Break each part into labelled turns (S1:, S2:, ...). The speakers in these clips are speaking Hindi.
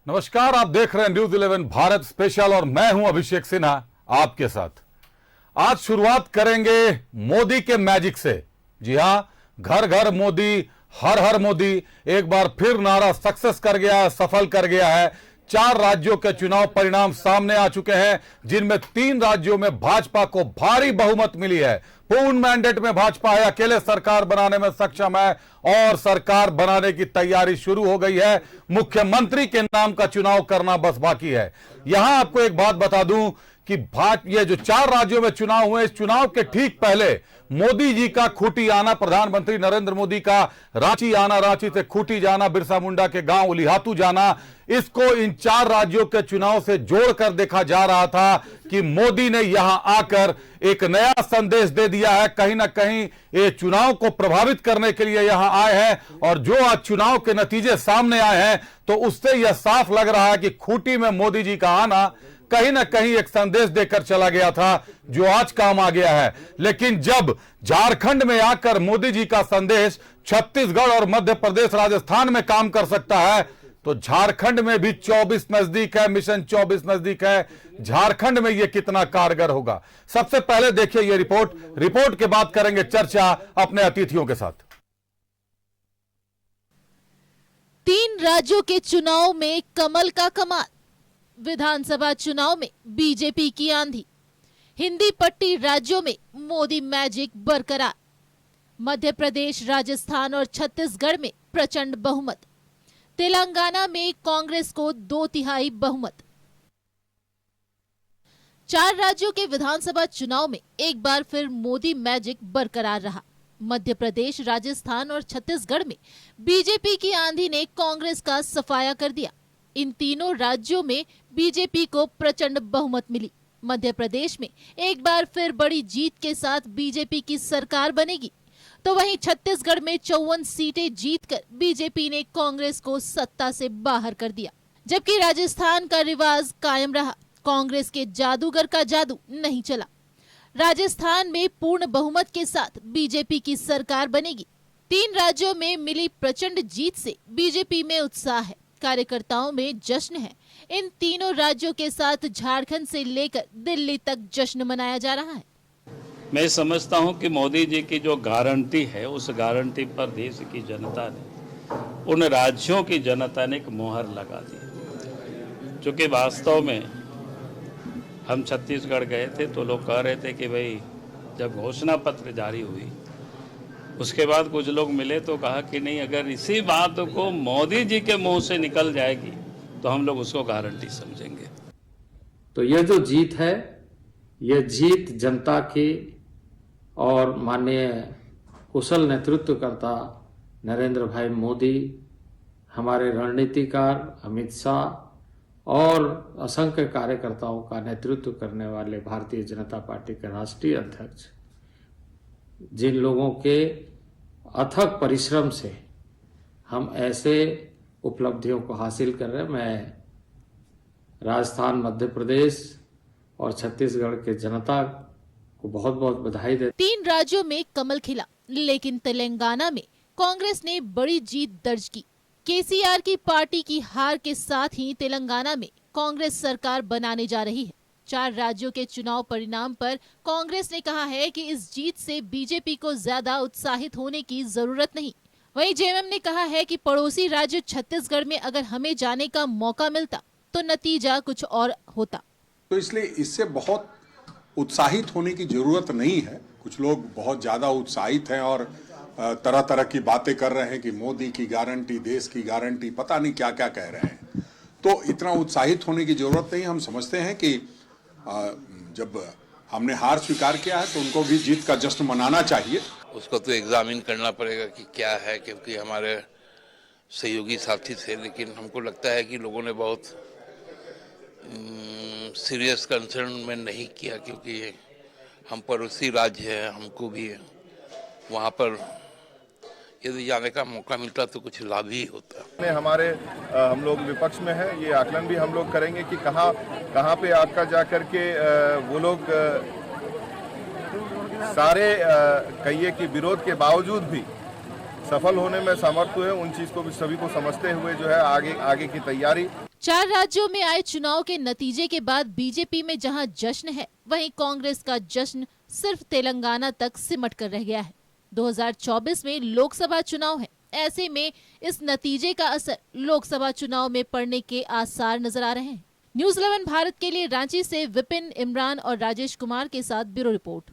S1: नमस्कार, आप देख रहे हैं न्यूज 11 भारत स्पेशल और मैं हूं अभिषेक सिन्हा आपके साथ। आज शुरुआत करेंगे मोदी के मैजिक से। जी हां, घर घर मोदी, हर हर मोदी एक बार फिर नारा सक्सेस कर गया है, सफल कर गया है। 4 राज्यों के चुनाव परिणाम सामने आ चुके हैं, जिनमें 3 राज्यों में भाजपा को भारी बहुमत मिली है। पूर्ण मैंडेट में भाजपा है, अकेले सरकार बनाने में सक्षम है और सरकार बनाने की तैयारी शुरू हो गई है। मुख्यमंत्री के नाम का चुनाव करना बस बाकी है। यहां आपको एक बात बता दूं कि ये जो 4 राज्यों में चुनाव हुए, इस चुनाव के ठीक पहले मोदी जी का खूंटी आना, प्रधानमंत्री नरेंद्र मोदी का रांची आना, रांची से खूंटी जाना, बिरसा मुंडा के गांव उलिहातू जाना, इसको इन 4 राज्यों के चुनाव से जोड़कर देखा जा रहा था कि मोदी ने यहां आकर एक नया संदेश दे दिया है। कहीं ना कहीं ये चुनाव को प्रभावित करने के लिए यहां आए हैं और जो आज चुनाव के नतीजे सामने आए हैं तो उससे यह साफ लग रहा है कि खूंटी में मोदी जी का आना कहीं ना कहीं एक संदेश देकर चला गया था, जो आज काम आ गया है। लेकिन जब झारखंड में आकर मोदी जी का संदेश छत्तीसगढ़ और मध्य प्रदेश, राजस्थान में काम कर सकता है, तो झारखंड में भी 24 नजदीक है, मिशन 24 नजदीक है। झारखंड में यह कितना कारगर होगा, सबसे पहले देखिए ये रिपोर्ट के बाद करेंगे चर्चा अपने अतिथियों के साथ।
S2: 3 राज्यों के चुनाव में कमल का कमाल। विधानसभा चुनाव में बीजेपी की आंधी। हिंदी पट्टी राज्यों में मोदी मैजिक बरकरार। मध्य प्रदेश, राजस्थान और छत्तीसगढ़ में प्रचंड बहुमत। तेलंगाना में कांग्रेस को 2/3 बहुमत। 4 राज्यों के विधानसभा चुनाव में एक बार फिर मोदी मैजिक बरकरार रहा। मध्य प्रदेश, राजस्थान और छत्तीसगढ़ में बीजेपी की आंधी ने कांग्रेस का सफाया कर दिया। इन तीनों राज्यों में बीजेपी को प्रचंड बहुमत मिली। मध्य प्रदेश में एक बार फिर बड़ी जीत के साथ बीजेपी की सरकार बनेगी, तो वहीं छत्तीसगढ़ में 54 सीटें जीतकर बीजेपी ने कांग्रेस को सत्ता से बाहर कर दिया। जबकि राजस्थान का रिवाज कायम रहा, कांग्रेस के जादूगर का जादू नहीं चला। राजस्थान में पूर्ण बहुमत के साथ बीजेपी की सरकार बनेगी। 3 राज्यों में मिली प्रचंड जीत से बीजेपी में उत्साह है, कार्यकर्ताओं में जश्न है। इन तीनों राज्यों के साथ झारखंड से लेकर दिल्ली तक जश्न मनाया जा रहा है।
S3: मैं समझता हूं कि मोदी जी की जो गारंटी है, उस गारंटी पर देश की जनता ने, उन राज्यों की जनता ने एक मोहर लगा दी। चूँकि वास्तव में हम छत्तीसगढ़ गए थे तो लोग कह रहे थे कि भाई जब घोषणा पत्र जारी हुई उसके बाद कुछ लोग मिले तो कहा कि नहीं, अगर इसी बात को मोदी जी के मुंह से निकल जाएगी तो हम लोग उसको गारंटी समझेंगे।
S4: तो यह जो जीत है, यह जीत जनता की और माननीय कुशल नेतृत्वकर्ता नरेंद्र भाई मोदी, हमारे रणनीतिकार अमित शाह और असंख्य कार्यकर्ताओं का नेतृत्व करने वाले भारतीय जनता पार्टी के राष्ट्रीय अध्यक्ष, जिन लोगों के अथक परिश्रम से हम ऐसे उपलब्धियों को हासिल कर रहे हैं, मैं राजस्थान, मध्य प्रदेश और छत्तीसगढ़ के जनता को बहुत बहुत बधाई देता।
S2: 3 राज्यों में कमल खिला, लेकिन तेलंगाना में कांग्रेस ने बड़ी जीत दर्ज की। केसीआर की पार्टी की हार के साथ ही तेलंगाना में कांग्रेस सरकार बनाने जा रही है। 4 राज्यों के चुनाव परिणाम पर कांग्रेस ने कहा है कि इस जीत से बीजेपी को ज्यादा उत्साहित होने की जरूरत नहीं। वहीं जेएमएम ने कहा है कि पड़ोसी राज्य छत्तीसगढ़ में अगर हमें जाने का मौका मिलता तो नतीजा कुछ और होता।
S5: तो इसलिए इससे बहुत उत्साहित होने की जरूरत नहीं है। कुछ लोग बहुत ज्यादा उत्साहित हैं और तरह तरह की बातें कर रहे हैं कि मोदी की गारंटी, देश की गारंटी, पता नहीं क्या क्या कह रहे हैं। तो इतना उत्साहित होने की जरूरत नहीं। हम समझते हैं कि जब हमने हार स्वीकार किया है तो उनको भी जीत का जश्न मनाना चाहिए।
S6: उसको तो एग्जामिन करना पड़ेगा कि क्या है, क्योंकि हमारे सहयोगी साथी थे, लेकिन हमको लगता है कि लोगों ने बहुत सीरियस कंसर्न में नहीं किया, क्योंकि हम पड़ोसी राज्य है, हमको भी वहाँ पर यदि जाने का मौका मिलता तो कुछ लाभ ही होता।
S7: हम लोग विपक्ष में हैं, ये आकलन भी हम लोग करेंगे कि कहाँ पे आपका जाकर के वो लोग सारे कहिए कि विरोध के बावजूद भी सफल होने में समर्थ हुए, उन चीज को भी सभी को समझते हुए जो है आगे की तैयारी।
S2: 4 राज्यों में आए चुनाव के नतीजे के बाद बीजेपी में जहां जश्न है, वहीं कांग्रेस का जश्न सिर्फ तेलंगाना तक सिमट कर रह गया है। 2024 में लोकसभा चुनाव है, ऐसे में इस नतीजे का असर लोकसभा चुनाव में पड़ने के आसार नजर आ रहे हैं। न्यूज़ 11 भारत के लिए रांची से विपिन, इमरान और राजेश कुमार के साथ ब्यूरो रिपोर्ट।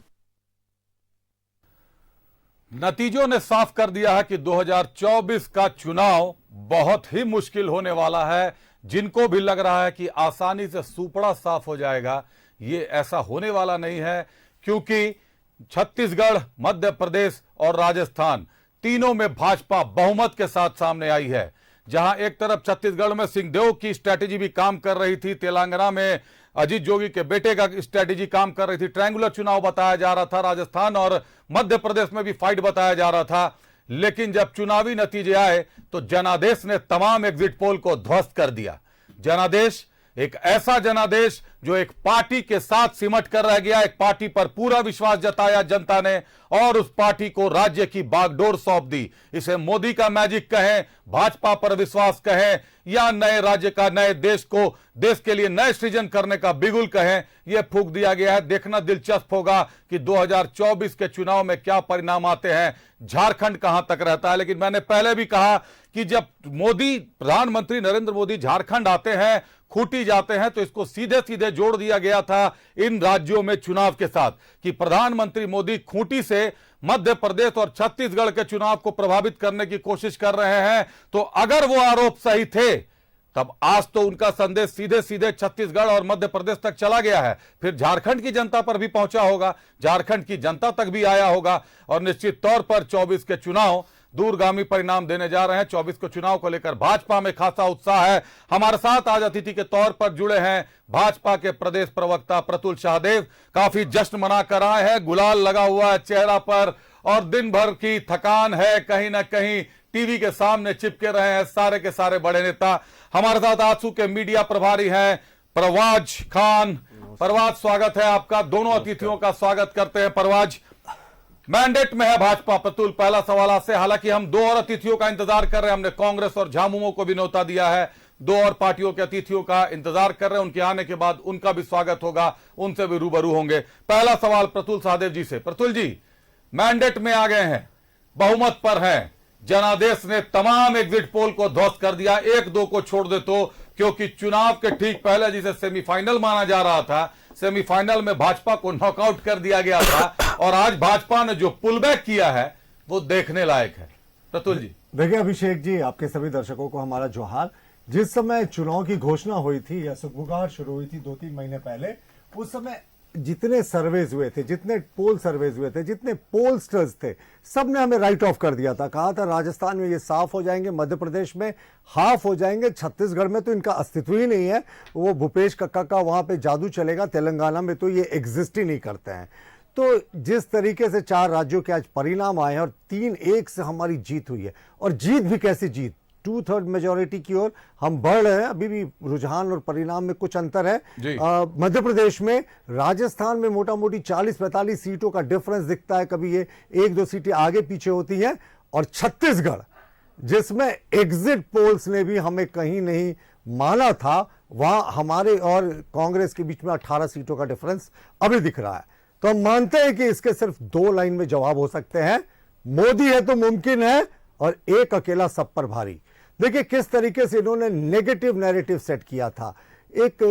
S1: नतीजों ने साफ कर दिया है कि 2024 का चुनाव बहुत ही मुश्किल होने वाला है। जिनको भी लग रहा है कि आसानी से सूपड़ा साफ हो जाएगा, ये ऐसा होने वाला नहीं है, क्योंकि छत्तीसगढ़, मध्य प्रदेश और राजस्थान तीनों में भाजपा बहुमत के साथ सामने आई है। जहां एक तरफ छत्तीसगढ़ में सिंहदेव की स्ट्रैटेजी भी काम कर रही थी, तेलंगाना में अजीत जोगी के बेटे का स्ट्रैटेजी काम कर रही थी, ट्रायंगुलर चुनाव बताया जा रहा था, राजस्थान और मध्य प्रदेश में भी फाइट बताया जा रहा था। लेकिन जब चुनावी नतीजे आए तो जनादेश ने तमाम एग्जिट पोल को ध्वस्त कर दिया। जनादेश एक ऐसा जनादेश जो एक पार्टी के साथ सिमट कर रह गया, एक पार्टी पर पूरा विश्वास जताया जनता ने और उस पार्टी को राज्य की बागडोर सौंप दी। इसे मोदी का मैजिक कहें, भाजपा पर विश्वास कहें या नए राज्य का, नए देश को, देश के लिए नए सृजन करने का बिगुल कहें, यह फूंक दिया गया है। देखना दिलचस्प होगा कि 2024 के चुनाव में क्या परिणाम आते हैं, झारखंड कहां तक रहता है। लेकिन मैंने पहले भी कहा कि जब मोदी, प्रधानमंत्री नरेंद्र मोदी झारखंड आते हैं, खूंटी जाते हैं, तो इसको सीधे सीधे जोड़ दिया गया था इन राज्यों में चुनाव के साथ कि प्रधानमंत्री मोदी खूंटी से मध्य प्रदेश और छत्तीसगढ़ के चुनाव को प्रभावित करने की कोशिश कर रहे हैं। तो अगर वो आरोप सही थे, तब आज तो उनका संदेश सीधे सीधे छत्तीसगढ़ और मध्य प्रदेश तक चला गया है, फिर झारखंड की जनता पर भी पहुंचा होगा, झारखंड की जनता तक भी आया होगा और निश्चित तौर पर 24 के चुनाव दूरगामी परिणाम देने जा रहे हैं। 24 को चुनाव को लेकर भाजपा में खासा उत्साह है। हमारे साथ आज अतिथि के तौर पर जुड़े हैं भाजपा के प्रदेश प्रवक्ता प्रतुल शाहदेव। काफी जश्न मना कर आए हैं, गुलाल लगा हुआ है चेहरा पर और दिन भर की थकान है, कहीं ना कहीं टीवी के सामने चिपके रहे हैं सारे के सारे बड़े नेता। हमारे साथ आंसू के मीडिया प्रभारी हैं परवाज खान। परवाज, स्वागत है आपका। दोनों अतिथियों का स्वागत करते हैं। परवाज, मैंडेट में है भाजपा। प्रतुल, पहला सवाल आपसे। हालांकि हम 2 और अतिथियों का इंतजार कर रहे हैं, हमने कांग्रेस और झामुमो को भी न्योता दिया है, 2 और पार्टियों के अतिथियों का इंतजार कर रहे हैं। उनके आने के बाद उनका भी स्वागत होगा, उनसे भी रूबरू होंगे। पहला सवाल प्रतुल शाहदेव जी से। प्रतुल जी, मैंडेट में आ गए हैं, बहुमत पर हैं, जनादेश ने तमाम एग्जिट पोल को ध्वस्त कर दिया, 1-2 को छोड़ दे तो, क्योंकि चुनाव के ठीक पहले जिसे सेमीफाइनल माना जा रहा था, सेमीफाइनल में भाजपा को नॉकआउट कर दिया गया था और आज भाजपा ने जो पुलबैक किया है वो देखने लायक है। प्रतुल जी।
S8: देखिए अभिषेक जी, आपके सभी दर्शकों को हमारा जोहार। जिस समय चुनाव की घोषणा हुई थी या सुगबुगाहट शुरू हुई थी 2-3 महीने पहले, उस समय जितने सर्वेज हुए थे, जितने पोल सर्वेज हुए थे, जितने पोलस्टर्स थे, सब ने हमें राइट ऑफ कर दिया था। कहा था राजस्थान में ये साफ हो जाएंगे, मध्य प्रदेश में हाफ हो जाएंगे, छत्तीसगढ़ में तो इनका अस्तित्व ही नहीं है, वो भूपेश कक्का का वहां पे जादू चलेगा, तेलंगाना में तो ये एग्जिस्ट ही नहीं करते हैं। तो जिस तरीके से 4 राज्यों के आज परिणाम आए हैं और 3-1 से हमारी जीत हुई है, और जीत भी कैसी जीत, 2/3 मेजोरिटी की ओर हम बढ़ रहे हैं। अभी भी रुझान और परिणाम में कुछ अंतर है। मध्य प्रदेश में, राजस्थान में मोटा मोटी 40-45 सीटों का डिफरेंस दिखता है, कभी ये 1-2 सीटें आगे पीछे होती हैं। और छत्तीसगढ़, जिसमें एग्जिट पोल्स ने भी हमें कहीं नहीं माना था, वहां हमारे और कांग्रेस के बीच में 18 सीटों का डिफरेंस अभी दिख रहा है। तो हम मानते हैं कि इसके सिर्फ 2 लाइन में जवाब हो सकते हैं, मोदी है तो मुमकिन है और एक अकेला सब पर भारी। देखिए किस तरीके से इन्होंने नेगेटिव नैरेटिव सेट किया था। एक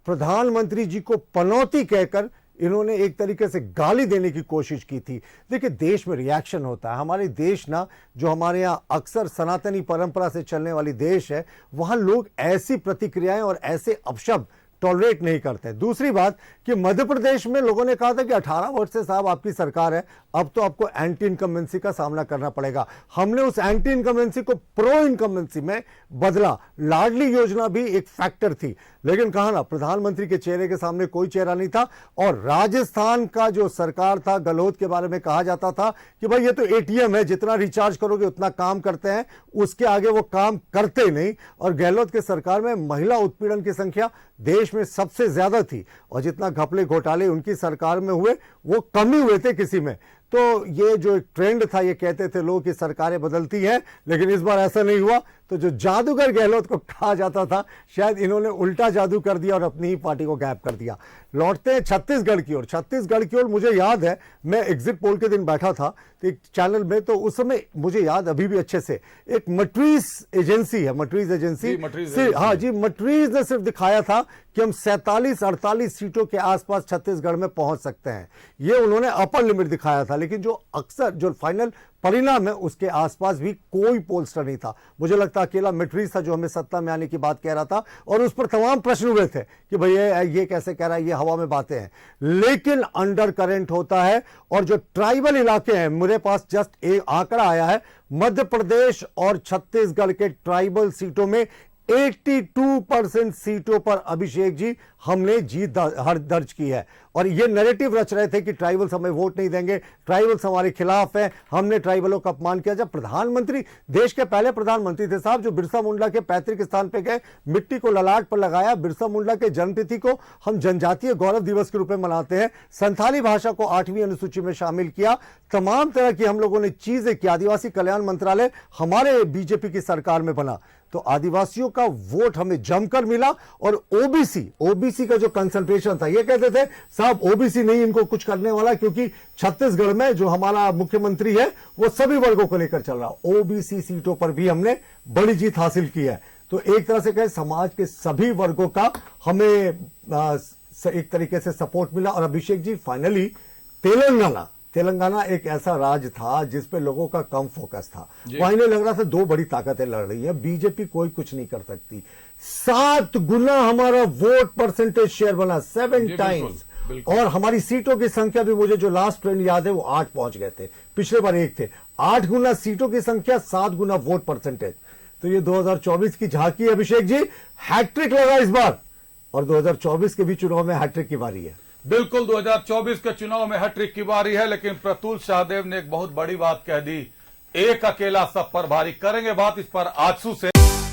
S8: प्रधानमंत्री जी को पनौती कहकर इन्होंने एक तरीके से गाली देने की कोशिश की थी। देखिए देश में रिएक्शन होता है, हमारे देश ना, जो हमारे यहाँ अक्सर सनातनी परंपरा से चलने वाली देश है, वहां लोग ऐसी प्रतिक्रियाएं और ऐसे अपशब्द टॉलरेट नहीं करते। दूसरी बात कि मध्य प्रदेश में लोगों ने कहा था कि 18 वर्ष से साहब आपकी सरकार है, अब तो आपको एंटी इनकम्बेंसी का सामना करना पड़ेगा। हमने उस एंटी इनकम्बेंसी को प्रो इनकम्बेंसी में बदला। लाडली योजना भी एक फैक्टर थी, लेकिन कहा ना, प्रधानमंत्री के चेहरे के सामने कोई चेहरा नहीं था। और राजस्थान का जो सरकार था, गहलोत के बारे में कहा जाता था कि भाई ये तो एटीएम है, जितना रिचार्ज करोगे उतना काम करते हैं, उसके आगे वो काम करते नहीं। और गहलोत के सरकार में महिला उत्पीड़न की संख्या देश में सबसे ज्यादा थी, और जितना घपले घोटाले उनकी सरकार में हुए वो कम ही हुए थे किसी में। तो ये जो एक ट्रेंड था, ये कहते थे लोग कि सरकारें बदलती हैं, लेकिन इस बार ऐसा नहीं हुआ। तो जो जादूगर गहलोत को कहा जाता था, शायद इन्होंने उल्टा जादू कर दिया और अपनी ही पार्टी को गैप कर दिया। लौटते हैं छत्तीसगढ़ की ओर। छत्तीसगढ़ की ओर मुझे याद है, मैं एग्जिट पोल के दिन बैठा था तो एक चैनल में, तो उस समय मुझे याद अभी भी अच्छे से, एक मट्रीज एजेंसी है, मट्रीज एजेंसी, हाँ जी, मट्रीज ने सिर्फ दिखाया था कि हम 47-48 सीटों के आसपास छत्तीसगढ़ में पहुंच सकते हैं। ये उन्होंने अपर लिमिट दिखाया था, लेकिन जो अक्सर जो फाइनल परिणाम है उसके आसपास भी कोई पोलस्टर नहीं था। मुझे लगता अकेला मैट्रिक्स था जो हमें सत्ता में आने की बात कह रहा था, और उस पर तमाम प्रश्न हुए थे कि भैया ये कैसे कह रहा है, ये हवा में बातें हैं। लेकिन अंडर करंट होता है, और जो ट्राइबल इलाके हैं, मेरे पास जस्ट एक आंकड़ा आया है, मध्य प्रदेश और छत्तीसगढ़ के ट्राइबल सीटों में 82% सीटों पर अभिषेक जी हमने जीत दर्ज की है। और ये नैरेटिव रच रहे थे कि ट्राइबल्स हमें वोट नहीं देंगे, ट्राइबल्स हमारे खिलाफ हैं, हमने ट्राइबलों का अपमान किया। जब प्रधानमंत्री, देश के पहले प्रधानमंत्री थे साहब, जो बिरसा मुंडा के पैतृक स्थान पे गए, मिट्टी को ललाट पर लगाया। बिरसा मुंडा के जन्मतिथि को हम जनजातीय गौरव दिवस के रूप में मनाते हैं। संथाली भाषा को 8वीं अनुसूची में शामिल किया। तमाम तरह की हम लोगों ने चीजें की। आदिवासी कल्याण मंत्रालय हमारे बीजेपी की सरकार में बना, तो आदिवासियों का वोट हमें जमकर मिला। और ओबीसी का जो कंसंट्रेशन था, ये कहते थे साहब ओबीसी नहीं इनको कुछ करने वाला, क्योंकि छत्तीसगढ़ में जो हमारा मुख्यमंत्री है वो सभी वर्गों को लेकर चल रहा। ओबीसी सीटों पर भी हमने बड़ी जीत हासिल की है। तो एक तरह से कहें, समाज के सभी वर्गों का हमें एक तरीके से सपोर्ट मिला। और अभिषेक जी, फाइनली तेलंगाना एक ऐसा राज्य था जिस पे लोगों का कम फोकस था। वहां इन्हें लग रहा था दो बड़ी ताकतें लड़ रही है, बीजेपी कोई कुछ नहीं कर सकती। 7 गुना हमारा वोट परसेंटेज शेयर बना, 7 टाइम्स। और हमारी सीटों की संख्या भी, मुझे जो लास्ट ट्रेंड याद है, वो 8 पहुंच गए थे, पिछले बार 1 थे। 8 गुना सीटों की संख्या, 7 गुना वोट परसेंटेज। तो ये 2024 की झांकी है अभिषेक जी, हैट्रिक लगा इस बार, और 2024 के भी चुनाव में हैट्रिक की बारी है।
S1: बिल्कुल 2024 के चुनाव में हैट्रिक की बारी है, लेकिन प्रतुल शाहदेव ने एक बहुत बड़ी बात कह दी, एक अकेला सब पर भारी। करेंगे बात इस पर आजसू से।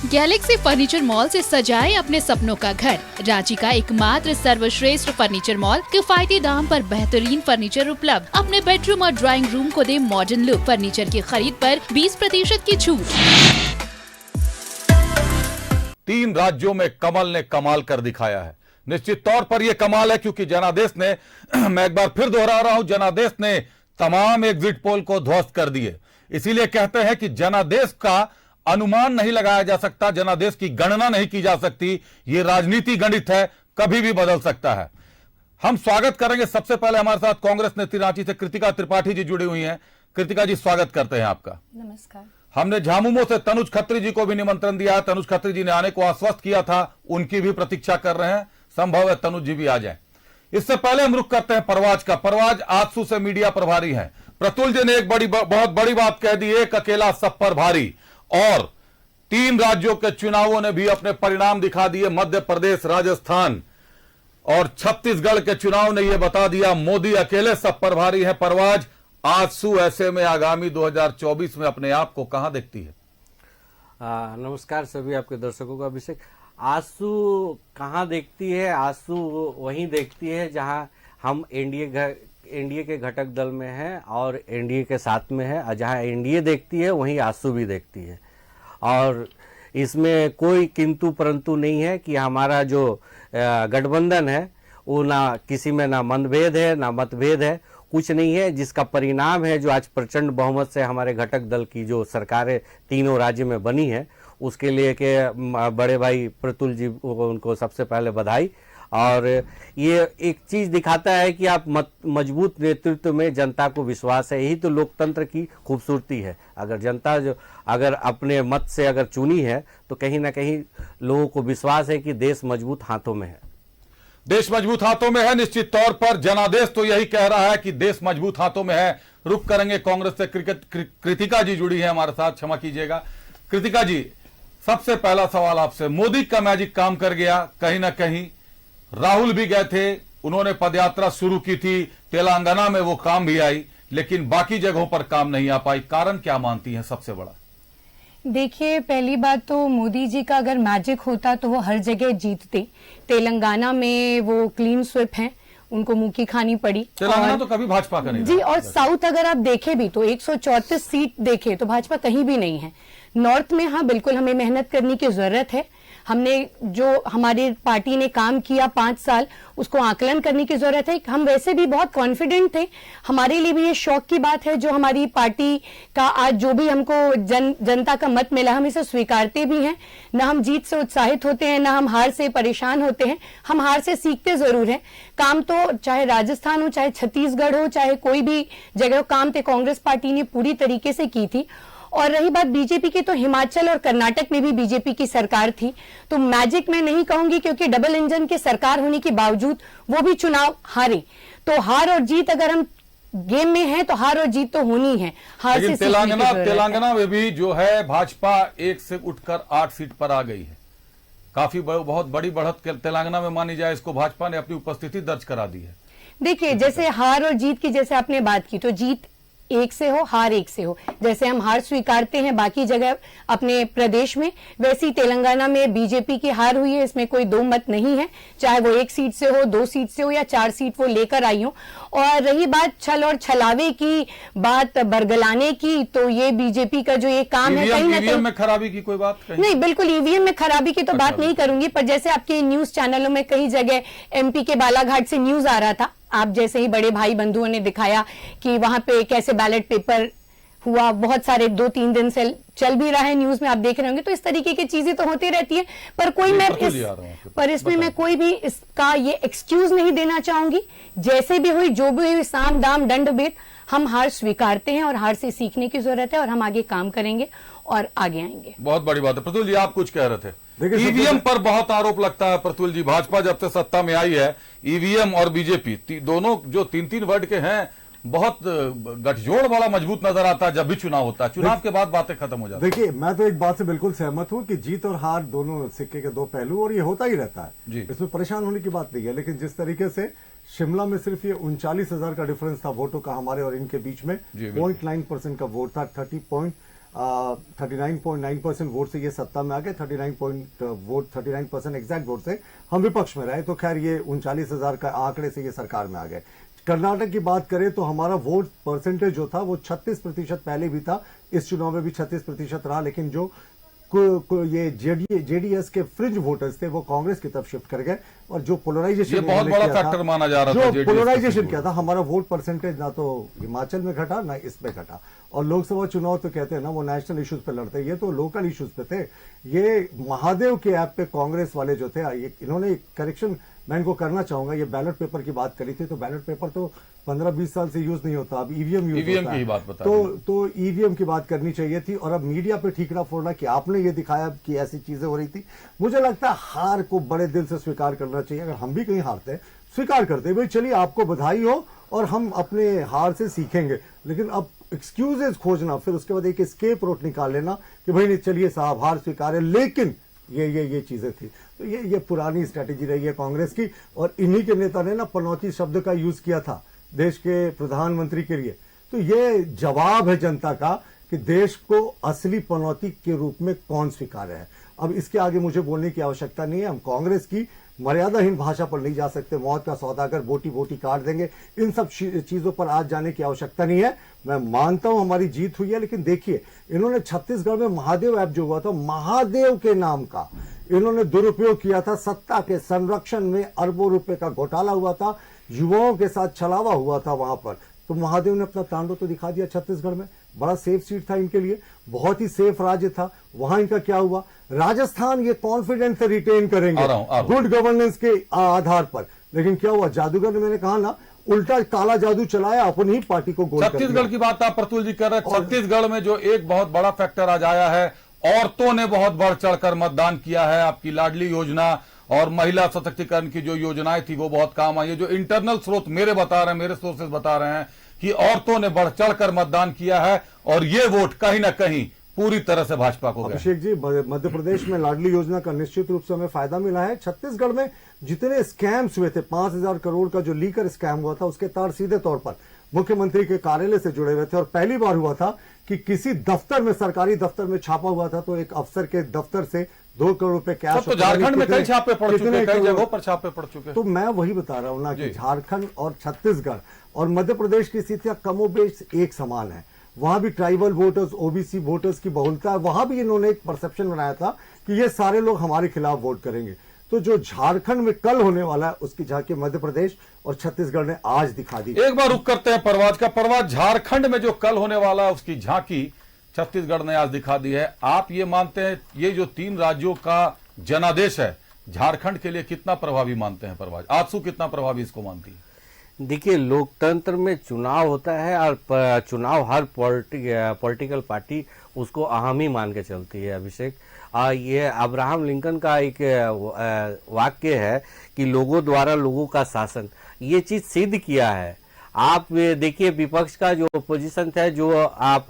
S9: गैलेक्सी फर्नीचर मॉल से सजाए अपने सपनों का घर। रांची का एकमात्र सर्वश्रेष्ठ फर्नीचर मॉल, किफायती दाम पर बेहतरीन फर्नीचर उपलब्ध। अपने बेडरूम और ड्राइंग रूम को दे मॉडर्न लुक। फर्नीचर की खरीद पर 20% की छूट।
S1: 3 राज्यों में कमल ने कमाल कर दिखाया है। निश्चित तौर पर यह कमाल है क्योंकि जनादेश ने, मैं एक बार फिर दोहरा रहा हूं, जनादेश ने तमाम एग्जिट पोल को ध्वस्त कर दिए। इसीलिए कहते हैं कि जनादेश का अनुमान नहीं लगाया जा सकता, जनादेश की गणना नहीं की जा सकती। यह राजनीति गणित है, कभी भी बदल सकता है। हम स्वागत करेंगे सबसे पहले, हमारे साथ कांग्रेस नेत्री रांची से कृतिका त्रिपाठी जी जुड़ी हुई हैं। कृतिका जी, स्वागत करते हैं आपका।
S10: नमस्कार।
S1: हमने झामुमो से तनुज खत्री जी को भी निमंत्रण दिया है। तनुज खत्री जी ने आने को आश्वस्त किया था, उनकी भी प्रतीक्षा कर रहे हैं, संभव है तनुज जी भी आ जाएं। इससे पहले हम रुख करते हैं परवाज का। परवाज आजसू से मीडिया प्रभारी हैं। प्रतुल जी ने एक बहुत बड़ी बात कह दी, एक अकेला सब पर भारी। और 3 राज्यों के चुनावों ने भी अपने परिणाम दिखा दिए। मध्य प्रदेश, राजस्थान और छत्तीसगढ़ के चुनाव ने यह बता दिया, मोदी अकेले सब पर भारी है। परवाज, आजसू ऐसे में आगामी 2024 में अपने आप को कहां देखती है?
S11: नमस्कार सभी आपके दर्शकों का। अभिषेक, आजसू कहाँ देखती है? आजसू वहीं देखती है जहां हम एनडीए के घटक दल में हैं और एनडीए के साथ में है। और जहां एनडीए देखती है वहीं आजसू भी देखती है। और इसमें कोई किंतु परंतु नहीं है कि हमारा जो गठबंधन है वो ना किसी में ना मतभेद है ना मतभेद है, कुछ नहीं है। जिसका परिणाम है जो आज प्रचंड बहुमत से हमारे घटक दल की जो सरकारें तीनों राज्य में बनी है, उसके लिए के बड़े भाई प्रतुल जी उनको सबसे पहले बधाई। और ये एक चीज दिखाता है कि आप मजबूत नेतृत्व में जनता को विश्वास है। यही तो लोकतंत्र की खूबसूरती है। अगर जनता जो अगर अपने मत से अगर चुनी है तो कहीं ना कहीं लोगों को विश्वास है कि देश मजबूत हाथों में है।
S1: देश मजबूत हाथों में है। निश्चित तौर पर जनादेश तो यही कह रहा है कि देश मजबूत हाथों में है। रुक करेंगे कांग्रेस से कृतिका जी जुड़ी है हमारे साथ, क्षमा कीजिएगा। कृतिका जी, सबसे पहला सवाल आपसे, मोदी का मैजिक काम कर गया कहीं ना कहीं। राहुल भी गए थे, उन्होंने पदयात्रा शुरू की थी, तेलंगाना में वो काम भी आई, लेकिन बाकी जगहों पर काम नहीं आ पाई। कारण क्या मानती हैं सबसे बड़ा?
S10: देखिए, पहली बात तो मोदी जी का अगर मैजिक होता तो वो हर जगह जीतते। तेलंगाना में वो क्लीन स्विप हैं, उनको मुंह की खानी पड़ी।
S1: तेलंगाना तो कभी भाजपा का नहीं
S10: जी,
S1: रहा।
S10: और साउथ अगर आप देखें भी तो 134 सीट देखे तो भाजपा कहीं भी नहीं है। नॉर्थ में हाँ बिल्कुल हमें मेहनत करने की जरूरत है। हमने जो हमारी पार्टी ने काम किया 5 साल, उसको आकलन करने की जरूरत है। हम वैसे भी बहुत कॉन्फिडेंट थे। हमारे लिए भी ये शौक की बात है जो हमारी पार्टी का आज जो भी हमको जनता का मत मिला, हम इसे स्वीकारते भी हैं। न हम जीत से उत्साहित होते हैं, न हम हार से परेशान होते हैं। हम हार से सीखते जरूर हैं। काम तो चाहे राजस्थान हो, चाहे छत्तीसगढ़ हो, चाहे कोई भी जगह हो, काम तो कांग्रेस पार्टी ने पूरी तरीके से की थी। और रही बात बीजेपी की, तो हिमाचल और कर्नाटक में भी बीजेपी की सरकार थी। तो मैजिक मैं नहीं कहूंगी, क्योंकि डबल इंजन की सरकार होने के बावजूद वो भी चुनाव हारे। तो हार और जीत अगर हम गेम में हैं तो हार और जीत तो होनी है। हार
S1: लेकिन
S10: से सीखने की जरूरत है।
S1: तेलंगाना में भी जो है भाजपा 1 से उठकर 8 सीट पर आ गई है। काफी बहुत बड़ी बढ़त तेलंगाना में मानी जाए, इसको भाजपा ने अपनी उपस्थिति दर्ज करा दी है।
S10: देखिए, जैसे हार और जीत की जैसे आपने बात की, तो जीत 1 से हो, हार 1 से हो। जैसे हम हार स्वीकारते हैं बाकी जगह अपने प्रदेश में, वैसी तेलंगाना में बीजेपी की हार हुई है, इसमें कोई दो मत नहीं है। चाहे वो 1 सीट से हो, 2 सीट से हो या 4 सीट वो लेकर आई हो। और रही बात छल और छलावे की, बात बरगलाने की, तो ये बीजेपी का जो ये काम है, कहीं ना
S1: ईवीएम में खराबी की कोई बात
S10: नहीं, बिल्कुल ईवीएम में खराबी की तो बात नहीं करूंगी। पर जैसे आपके न्यूज चैनलों में कई जगह एमपी के बालाघाट से न्यूज आ रहा था, आप जैसे ही बड़े भाई बंधुओं ने दिखाया कि वहां पे कैसे बैलेट पेपर हुआ, बहुत सारे 2-3 दिन से चल भी रहा है न्यूज में, आप देख रहे होंगे। तो इस तरीके की चीजें तो होती रहती है, पर कोई इसमें मैं कोई भी इसका ये एक्सक्यूज नहीं देना चाहूंगी। जैसे भी हुई, जो भी हुई, साम दाम दंड भेद, हम हार स्वीकारते हैं और हार से सीखने की जरूरत है और हम आगे काम करेंगे और आगे आएंगे।
S1: बहुत बड़ी बात है। प्रतुल जी, आप कुछ कह रहे थे।
S8: देखिए,
S1: ईवीएम पर बहुत आरोप लगता है प्रतुल जी। भाजपा जब से सत्ता में आई है, ईवीएम और बीजेपी दोनों जो 3-3 वर्ड के हैं, बहुत गठजोड़ बड़ा मजबूत नजर आता है जब भी चुनाव होता है। चुनाव के बाद बातें खत्म हो जाती है।
S8: देखिए, मैं तो एक बात से बिल्कुल सहमत हूं कि जीत और हार दोनों सिक्के के 2 पहलू, और ये होता ही रहता है। इसमें परेशान होने की बात नहीं है। लेकिन जिस तरीके से शिमला में सिर्फ ये 39,000 का डिफरेंस था वोटों का हमारे और इनके बीच में, 0.9% का वोट था। 39.9% वोट से ये सत्ता में आ गए। 39% एग्जैक्ट वोट से हम विपक्ष में रहे। तो खैर ये 39,000 का आंकड़े से ये सरकार में आ गए। कर्नाटक की बात करें तो हमारा वोट परसेंटेज जो था वो 36% पहले भी था, इस चुनाव में भी 36% रहा। लेकिन जो ये जेडीएस के फ्रिंज वोटर्स थे वो कांग्रेस की तरफ शिफ्ट कर गए, और जो पोलराइजेशन,
S1: ये बहुत बड़ा फैक्टर माना जा रहा था।
S8: जो पोलराइजेशन किया था, हमारा वोट परसेंटेज ना तो हिमाचल में घटा ना इसमें घटा। और लोकसभा चुनाव तो कहते हैं ना, वो नेशनल इश्यूज पे लड़ते, ये तो लोकल इश्यूज पे थे। ये महादेव के ऐप पे कांग्रेस वाले जो थे, इन्होंने करेक्शन मैं इनको करना चाहूंगा। ये बैलेट पेपर की बात करी थी, तो बैलेट पेपर तो 15-20 साल से यूज नहीं होता, अब ईवीएम यूज होता है।
S1: की बात बता
S8: तो ईवीएम की बात करनी चाहिए थी। और अब मीडिया पे ठीकरा फोड़ना कि आपने ये दिखाया कि ऐसी चीजें हो रही थी। मुझे लगता है हार को बड़े दिल से स्वीकार करना चाहिए। अगर हम भी कहीं हारते हैं, स्वीकार करते हैं, भाई चलिए आपको बधाई हो और हम अपने हार से सीखेंगे। लेकिन अब एक्सक्यूजेज खोजना, फिर उसके बाद एक एस्केप रूट निकाल लेना कि भाई नहीं चलिए साहब हार स्वीकार है, लेकिन ये चीजें थी। तो ये पुरानी स्ट्रेटेजी रही है कांग्रेस की। और इन्हीं के नेता ने ना पनौती शब्द का यूज किया था देश के प्रधानमंत्री के लिए। तो ये जवाब है जनता का कि देश को असली पनौती के रूप में कौन स्वीकार है। अब इसके आगे मुझे बोलने की आवश्यकता नहीं है। हम कांग्रेस की मर्यादाहीन भाषा पर नहीं जा सकते। मौत का सौदागर बोटी बोटी काट देंगे, इन सब चीजों पर आज जाने की आवश्यकता नहीं है। मैं मानता हूं हमारी जीत हुई है, लेकिन देखिए इन्होंने छत्तीसगढ़ में महादेव ऐप जो हुआ था, महादेव के नाम का इन्होंने दुरुपयोग किया था। सत्ता के संरक्षण में अरबों रुपए का घोटाला हुआ था, युवाओं के साथ छलावा हुआ था वहां पर। तो महादेव ने अपना तांडव तो दिखा दिया छत्तीसगढ़ में। बड़ा सेफ सीट था इनके लिए, बहुत ही सेफ राज्य था। वहां इनका क्या हुआ? राजस्थान ये कॉन्फिडेंस से रिटेन करेंगे गुड गवर्नेंस के आधार पर। लेकिन क्या हुआ? जादूगर ने, मैंने कहा ना, उल्टा काला जादू चलाया, अपनी ही पार्टी को गोल कर दिया।
S1: छत्तीसगढ़ की बात आप प्रतुल जी कर रहे हैं। छत्तीसगढ़ में जो एक बहुत बड़ा फैक्टर आज आया है, औरतों ने बहुत बढ़ चढ़कर मतदान किया है। आपकी लाडली योजना और महिला सशक्तिकरण की जो योजनाएं थी वो बहुत काम आई है। जो इंटरनल स्रोत मेरे सोर्सेज बता रहे हैं कि औरतों ने बढ़ चढ़कर मतदान किया है, और ये वोट कहीं ना कहीं पूरी तरह से भाजपा को गया।
S8: अभिषेक जी, मध्य प्रदेश में लाडली योजना का निश्चित रूप से हमें फायदा मिला है। छत्तीसगढ़ में जितने स्कैम्स हुए थे, 5,000 करोड़ का जो लीकर स्कैम हुआ था, उसके तार सीधे तौर पर मुख्यमंत्री के कार्यालय से जुड़े हुए थे। और पहली बार हुआ था कि किसी दफ्तर में, सरकारी दफ्तर में छापा हुआ था, तो एक अफसर के दफ्तर से 2 करोड़ रुपए कैश।
S1: तो झारखंड में कई छापे पड़ चुके हैं, कई जगहों पर छापे पड़ चुके हैं।
S8: तो मैं वही बता रहा हूं ना कि झारखंड और छत्तीसगढ़ और मध्य प्रदेश की स्थितियां कमोबेश एक समान है। वहां भी ट्राइबल वोटर्स, ओबीसी वोटर्स की बहुलता है। वहां भी इन्होंने एक परसेप्शन बनाया था कि ये सारे लोग हमारे खिलाफ वोट करेंगे। तो जो झारखंड में कल होने वाला है उसकी झांकी मध्य प्रदेश और छत्तीसगढ़ ने आज दिखा दी।
S1: एक बार रुक करते हैं परवाज का। परवाज, झारखंड में जो कल होने वाला है उसकी झांकी छत्तीसगढ़ ने आज दिखा दी है। आप ये मानते हैं ये जो 3 राज्यों का जनादेश है झारखंड के लिए कितना प्रभावी मानते हैं परवाज? आजसू कितना प्रभावी इसको मानती है?
S11: देखिए, लोकतंत्र में चुनाव होता है और चुनाव हर पॉलिटिकल पार्टी उसको अहम ही मान के चलती है। अभिषेक, ये अब्राहम लिंकन का एक वाक्य है कि लोगों द्वारा लोगों का शासन, ये चीज सिद्ध किया है। आप देखिए, विपक्ष का जो पोजीशन था, जो आप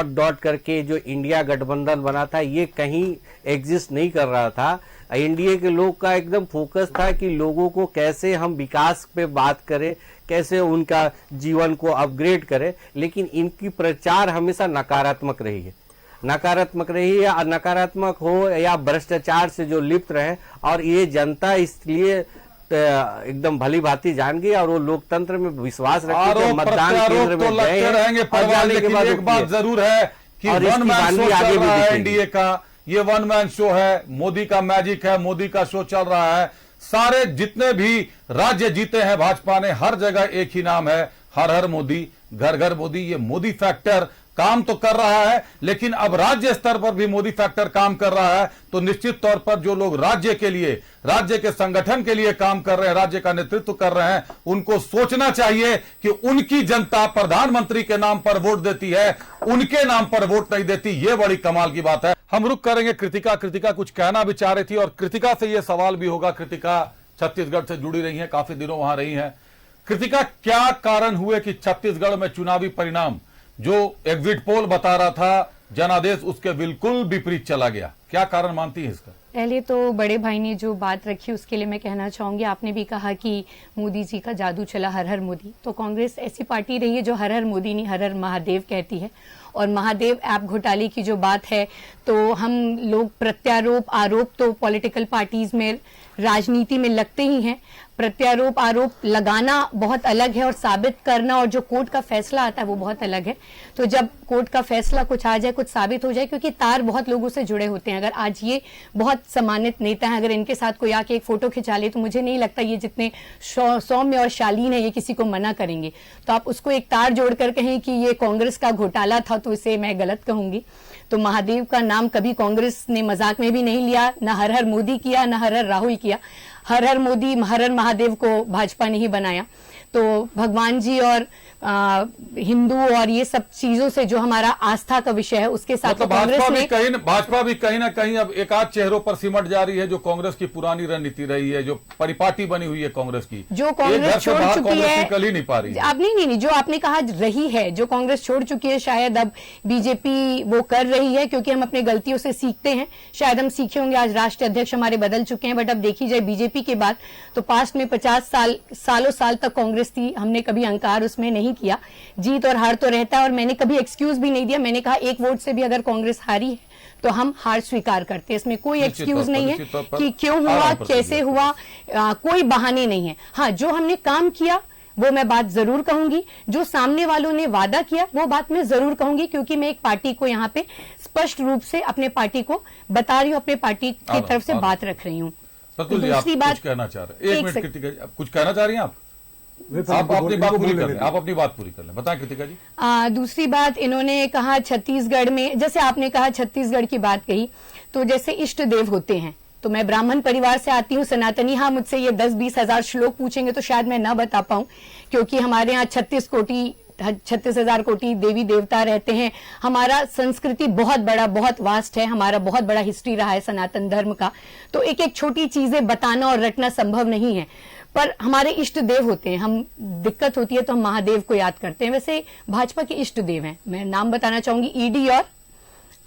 S11: डॉट करके जो इंडिया गठबंधन बना था, ये कहीं एग्जिस्ट नहीं कर रहा था। एनडीए के लोग का एकदम फोकस था कि लोगों को कैसे हम विकास पे बात करें, कैसे उनका जीवन को अपग्रेड करें। लेकिन इनकी प्रचार हमेशा नकारात्मक रही है, या नकारात्मक हो या भ्रष्टाचार से जो लिप्त रहे। और ये जनता इसलिए एकदम भली भांति जान गई और वो लोकतंत्र में विश्वास रखती है। मतदान केंद्र में गए
S1: रहेंगे। एक बात जरूर है कि वन मैन शो चल रहा है एनडीए का, ये वन मैन शो है, मोदी का मैजिक है, मोदी का शो चल रहा है। सारे जितने भी राज्य जीते हैं भाजपा ने, हर जगह एक ही नाम है, हर हर मोदी, घर घर मोदी। ये मोदी फैक्टर काम तो कर रहा है, लेकिन अब राज्य स्तर पर भी मोदी फैक्टर काम कर रहा है। तो निश्चित तौर पर जो लोग राज्य के लिए, राज्य के संगठन के लिए काम कर रहे हैं, राज्य का नेतृत्व कर रहे हैं, उनको सोचना चाहिए कि उनकी जनता प्रधानमंत्री के नाम पर वोट देती है, उनके नाम पर वोट नहीं देती। ये बड़ी कमाल की बात है। हम रुक करेंगे कृतिका कुछ कहना भी चाह रही थी और कृतिका से यह सवाल भी होगा। कृतिका छत्तीसगढ़ से जुड़ी रही है, काफी दिनों वहां रही है। कृतिका, क्या कारण हुए कि छत्तीसगढ़ में चुनावी परिणाम जो एग्जिट पोल बता रहा था जनादेश, उसके बिल्कुल विपरीत चला गया? क्या कारण मानती है इसका?
S10: पहले तो बड़े भाई ने जो बात रखी उसके लिए मैं कहना चाहूंगी, आपने भी कहा कि मोदी जी का जादू चला, हर हर मोदी। तो कांग्रेस ऐसी पार्टी रही है जो हर हर मोदी नहीं, हर हर महादेव कहती है। और महादेव ऐप घोटाले की जो बात है, तो हम लोग प्रत्यारोप आरोप तो पॉलिटिकल पार्टीज में, राजनीति में लगते ही हैं। प्रत्यारोप आरोप लगाना बहुत अलग है और साबित करना और जो कोर्ट का फैसला आता है वो बहुत अलग है। तो जब कोर्ट का फैसला कुछ आ जाए, कुछ साबित हो जाए, क्योंकि तार बहुत लोगों से जुड़े होते हैं। अगर आज ये बहुत सम्मानित नेता हैं, अगर इनके साथ कोई आके एक फोटो खिंचा ले तो मुझे नहीं लगता ये जितने सौम्य और शालीन है ये किसी को मना करेंगे। तो आप उसको एक तार जोड़कर कहें कि ये कांग्रेस का घोटाला था, तो इसे मैं गलत कहूंगी। तो महादेव का नाम कभी कांग्रेस ने मजाक में भी नहीं लिया, न हर हर मोदी किया, न हर हर राहुल किया। हर हर मोदी, हर हर महादेव को भाजपा ने ही बनाया। तो भगवान जी और हिंदू और ये सब चीजों से जो हमारा आस्था का विषय है उसके साथ
S1: मतलब भाजपा भी कहीं ना कहीं अब एक आध चेहरों पर सिमट जा रही है, जो कांग्रेस की पुरानी रणनीति रही है, जो परिपाटी बनी हुई है कांग्रेस की,
S10: जो कांग्रेस छोड़ चुकी है,
S1: निकल ही नहीं पा रही है।
S10: अब नहीं, जो आपने कहा रही है, जो कांग्रेस छोड़ चुकी है, शायद अब बीजेपी वो कर रही है, क्योंकि हम अपने गलतियों से सीखते हैं। शायद हम सीखे होंगे, आज राष्ट्रीय अध्यक्ष हमारे बदल चुके हैं, बट अब देखी जाए बीजेपी के बाद, तो पास्ट में 50 सालों साल तक कांग्रेस थी, हमने कभी अहंकार उसमें नहीं किया। जीत और हार तो रहता है और मैंने कभी एक्सक्यूज भी नहीं दिया। मैंने कहा एक वोट से भी अगर कांग्रेस हारी है तो हम हार स्वीकार करते हैं, इसमें कोई एक्सक्यूज नहीं है कि क्यों हुआ, कैसे हुआ, कोई बहाने नहीं है। हाँ, जो हमने काम किया वो मैं बात जरूर कहूंगी, जो सामने वालों ने वादा किया वो बात मैं जरूर कहूंगी, क्योंकि मैं एक पार्टी को यहाँ पे स्पष्ट रूप से अपने पार्टी को बता रही हूँ, अपने पार्टी की तरफ से बात रख रही हूँ।
S1: दूसरी बात कहना चाह रहे हैं, एक मिनट, कुछ कहना चाह रही हैं आप अपनी बात पूरी कर लें, आप अपनी बात पूरी कर लें, बताएं कृतिका जी।
S10: दूसरी बात, इन्होंने कहा छत्तीसगढ़ में, जैसे आपने कहा छत्तीसगढ़ की बात कही, तो जैसे इष्ट देव होते हैं, तो मैं ब्राह्मण परिवार से आती हूँ, सनातनी। हाँ, मुझसे ये 10-20 हजार श्लोक पूछेंगे तो शायद मैं ना बता पाऊं, क्योंकि हमारे यहाँ 36,000 कोटि देवी देवता रहते हैं। हमारा संस्कृति बहुत बड़ा, बहुत वास्ट है, हमारा बहुत बड़ा हिस्ट्री रहा है सनातन धर्म का। तो एक एक छोटी चीजें बताना और रटना संभव नहीं है, पर हमारे इष्ट देव होते हैं। हम दिक्कत होती है तो हम महादेव को याद करते हैं। वैसे भाजपा के इष्ट देव हैं, मैं नाम बताना चाहूंगी, ईडी और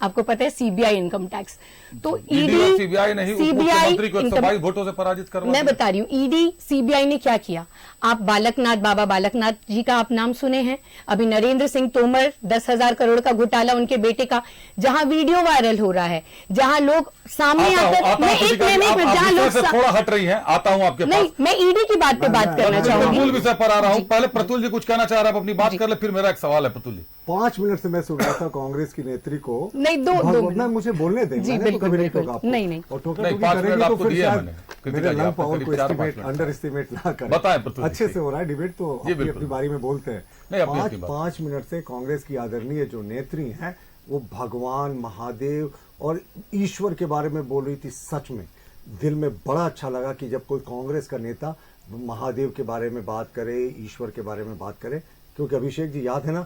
S10: आपको पता है सीबीआई इनकम टैक्स, तो
S1: ईडी और सीबीआई नहीं, मुख्यमंत्री को 122 वोटों से पराजित करवा
S10: मैं बता रही हूँ ईडी सीबीआई ने क्या किया। आप बाबा बालकनाथ जी का आप नाम सुने हैं, अभी नरेंद्र सिंह तोमर 10,000 करोड़ का घोटाला उनके बेटे का, जहां वीडियो वायरल हो रहा है, जहां लोग सामने आकर जहां लोग
S1: थोड़ा हट रही है, आता हूं आपके
S10: नहीं, मैं ईडी की बात पे बात करना चाहूंगी।
S1: मूल विषय पर आ रहा हूं। पहले प्रतुल जी कुछ कहना चाह रहा है, अपनी बात कर ले, फिर मेरा एक सवाल है प्रतुल जी।
S8: 5 मिनट से मैं सुन रहा था कांग्रेस की नेत्री को,
S10: नहीं दो
S8: मुझे बोलने दें,
S10: जी,
S8: मैंने तो कभी नहीं
S10: बिल्कुल,
S8: टोका आपको।
S10: नहीं
S8: और टोका
S1: नहीं,
S8: टोकी
S1: 5 मिनट
S8: करेंगे तो
S1: आपको
S8: फिर
S1: दिए
S8: शायद
S1: मैंने,
S8: मेरे लंग पावर को
S1: करीब 4-5 मिनट।
S8: अंडर एस्टिमेट ना करें।
S1: बताएं प्रतुल जी।
S8: अच्छे से हो रहा है डिबेट, तो
S1: जी,
S8: अपनी
S1: बिल्कुल।
S8: अपनी बारी में बोलते हैं।
S1: नहीं, अपनी अपनी बात।
S8: 5 मिनट से कांग्रेस की आदरणीय जो नेत्री हैं वो भगवान महादेव और ईश्वर के बारे में बोल रही थी। सच में दिल में बड़ा अच्छा लगा कि जब कोई कांग्रेस का नेता महादेव के बारे में बात करे, ईश्वर के बारे में बात करे, क्योंकि अभिषेक जी याद है ना,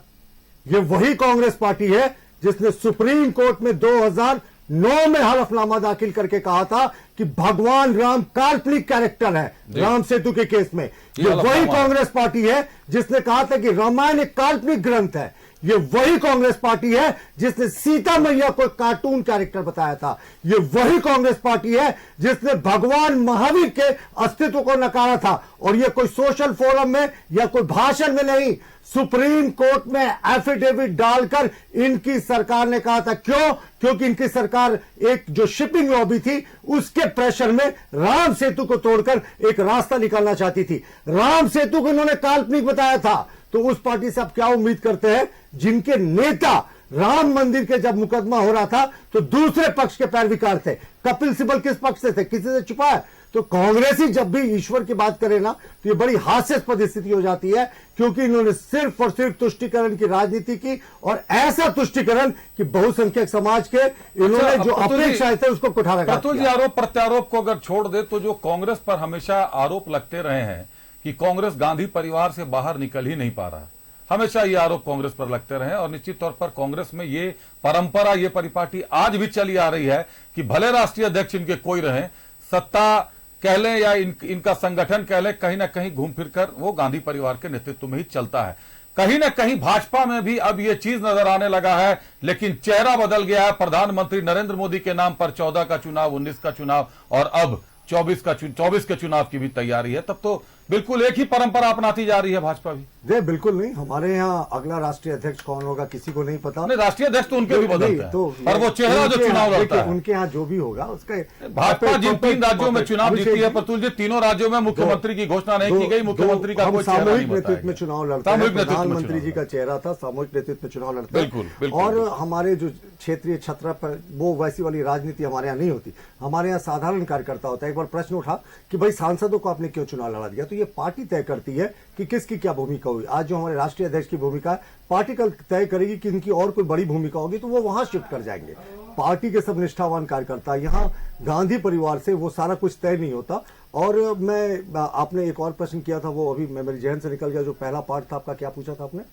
S8: ये वही कांग्रेस पार्टी है जिसने सुप्रीम कोर्ट में 2009 में हलफनामा दाखिल करके कहा था कि भगवान राम काल्पनिक कैरेक्टर है राम सेतु के केस में। ये वही कांग्रेस पार्टी है जिसने कहा था कि रामायण एक काल्पनिक ग्रंथ है। ये वही कांग्रेस पार्टी है जिसने सीता मैया को कार्टून कैरेक्टर बताया था। ये वही कांग्रेस पार्टी है जिसने भगवान महावीर के अस्तित्व को नकारा था। और ये कोई सोशल फोरम में या कोई भाषण में नहीं, सुप्रीम कोर्ट में एफिडेविट डालकर इनकी सरकार ने कहा था। क्यों? क्योंकि इनकी सरकार एक जो शिपिंग लॉबी थी उसके प्रेशर में राम सेतु को तोड़कर एक रास्ता निकालना चाहती थी। राम सेतु को इन्होंने काल्पनिक बताया था। तो उस पार्टी से आप क्या उम्मीद करते हैं जिनके नेता राम मंदिर के जब मुकदमा हो रहा था तो दूसरे पक्ष के पैरविकार थे। कपिल सिब्बल किस पक्ष से थे? किसी से छुपा है? तो कांग्रेसी जब भी ईश्वर की बात करे ना तो ये बड़ी हास्यास्पद स्थिति हो जाती है, क्योंकि इन्होंने सिर्फ और सिर्फ तुष्टीकरण की राजनीति की, और ऐसा तुष्टीकरण कि बहुसंख्यक समाज के इन्होंने जो अपेक्षाएं थे उसको कुठारा किया।
S1: प्रतुल जी, आरोप प्रत्यारोप को अगर छोड़ दे तो जो कांग्रेस पर हमेशा आरोप लगते रहे हैं कि कांग्रेस गांधी परिवार से बाहर निकल ही नहीं पा रहा, हमेशा ये आरोप कांग्रेस पर लगते रहे, और निश्चित तौर पर कांग्रेस में ये परंपरा, ये परिपाटी आज भी चली आ रही है कि भले राष्ट्रीय अध्यक्ष इनके कोई रहे, सत्ता कह लें या इनका संगठन कह लें, कहीं ना कहीं घूम फिरकर वो गांधी परिवार के नेतृत्व में ही चलता है। कहीं ना कहीं भाजपा में भी अब ये चीज नजर आने लगा है, लेकिन चेहरा बदल गया है। प्रधानमंत्री नरेंद्र मोदी के नाम पर 14 का चुनाव, 19 का चुनाव और अब 24 के चुनाव की भी तैयारी है। तब तो बिल्कुल एक ही परंपरा अपनाती जा रही है भाजपा भी।
S8: बिल्कुल नहीं, हमारे यहाँ अगला राष्ट्रीय अध्यक्ष कौन होगा किसी को नहीं पता।
S1: नहीं, राष्ट्रीय अध्यक्ष तो उनके भी बदलते हैं, पर वो चेहरा जो चुनाव लड़ता है
S8: उनके यहाँ जो भी होगा उसका।
S1: भाजपा जिन 3 राज्यों में चुनाव जीती है प्रतुल जी, तीनों राज्यों में मुख्यमंत्री की घोषणा नहीं की गई, मुख्यमंत्री का कोई चेहरा नहीं बताया गया।
S8: नेतृत्व में चुनाव लड़ता है, प्रधानमंत्री जी का चेहरा था, सामूहिक नेतृत्व में चुनाव लड़ता है। और हमारे जो क्षेत्रीय छत्र पर वो वैसी वाली राजनीति हमारे यहाँ नहीं होती। हमारे यहाँ साधारण कार्यकर्ता होता है। एक बार प्रश्न उठा कि भाई सांसदों को आपने क्यों चुनाव लड़ा दिया, तो ये पार्टी तय करती है कि किसकी क्या भूमिका हुई। आज जो हमारे राष्ट्रीय अध्यक्ष की भूमिका पार्टी कल तय करेगी कि इनकी और कोई बड़ी भूमिका होगी तो वो वहां शिफ्ट कर जाएंगे। पार्टी के सब निष्ठावान कार्यकर्ता, यहाँ गांधी परिवार से वो सारा कुछ तय नहीं होता। और मैं, आपने एक और प्रश्न किया था, वो अभी मेरे जहन से निकल गया, जो पहला पार्ट था आपका, क्या पूछा था आपने?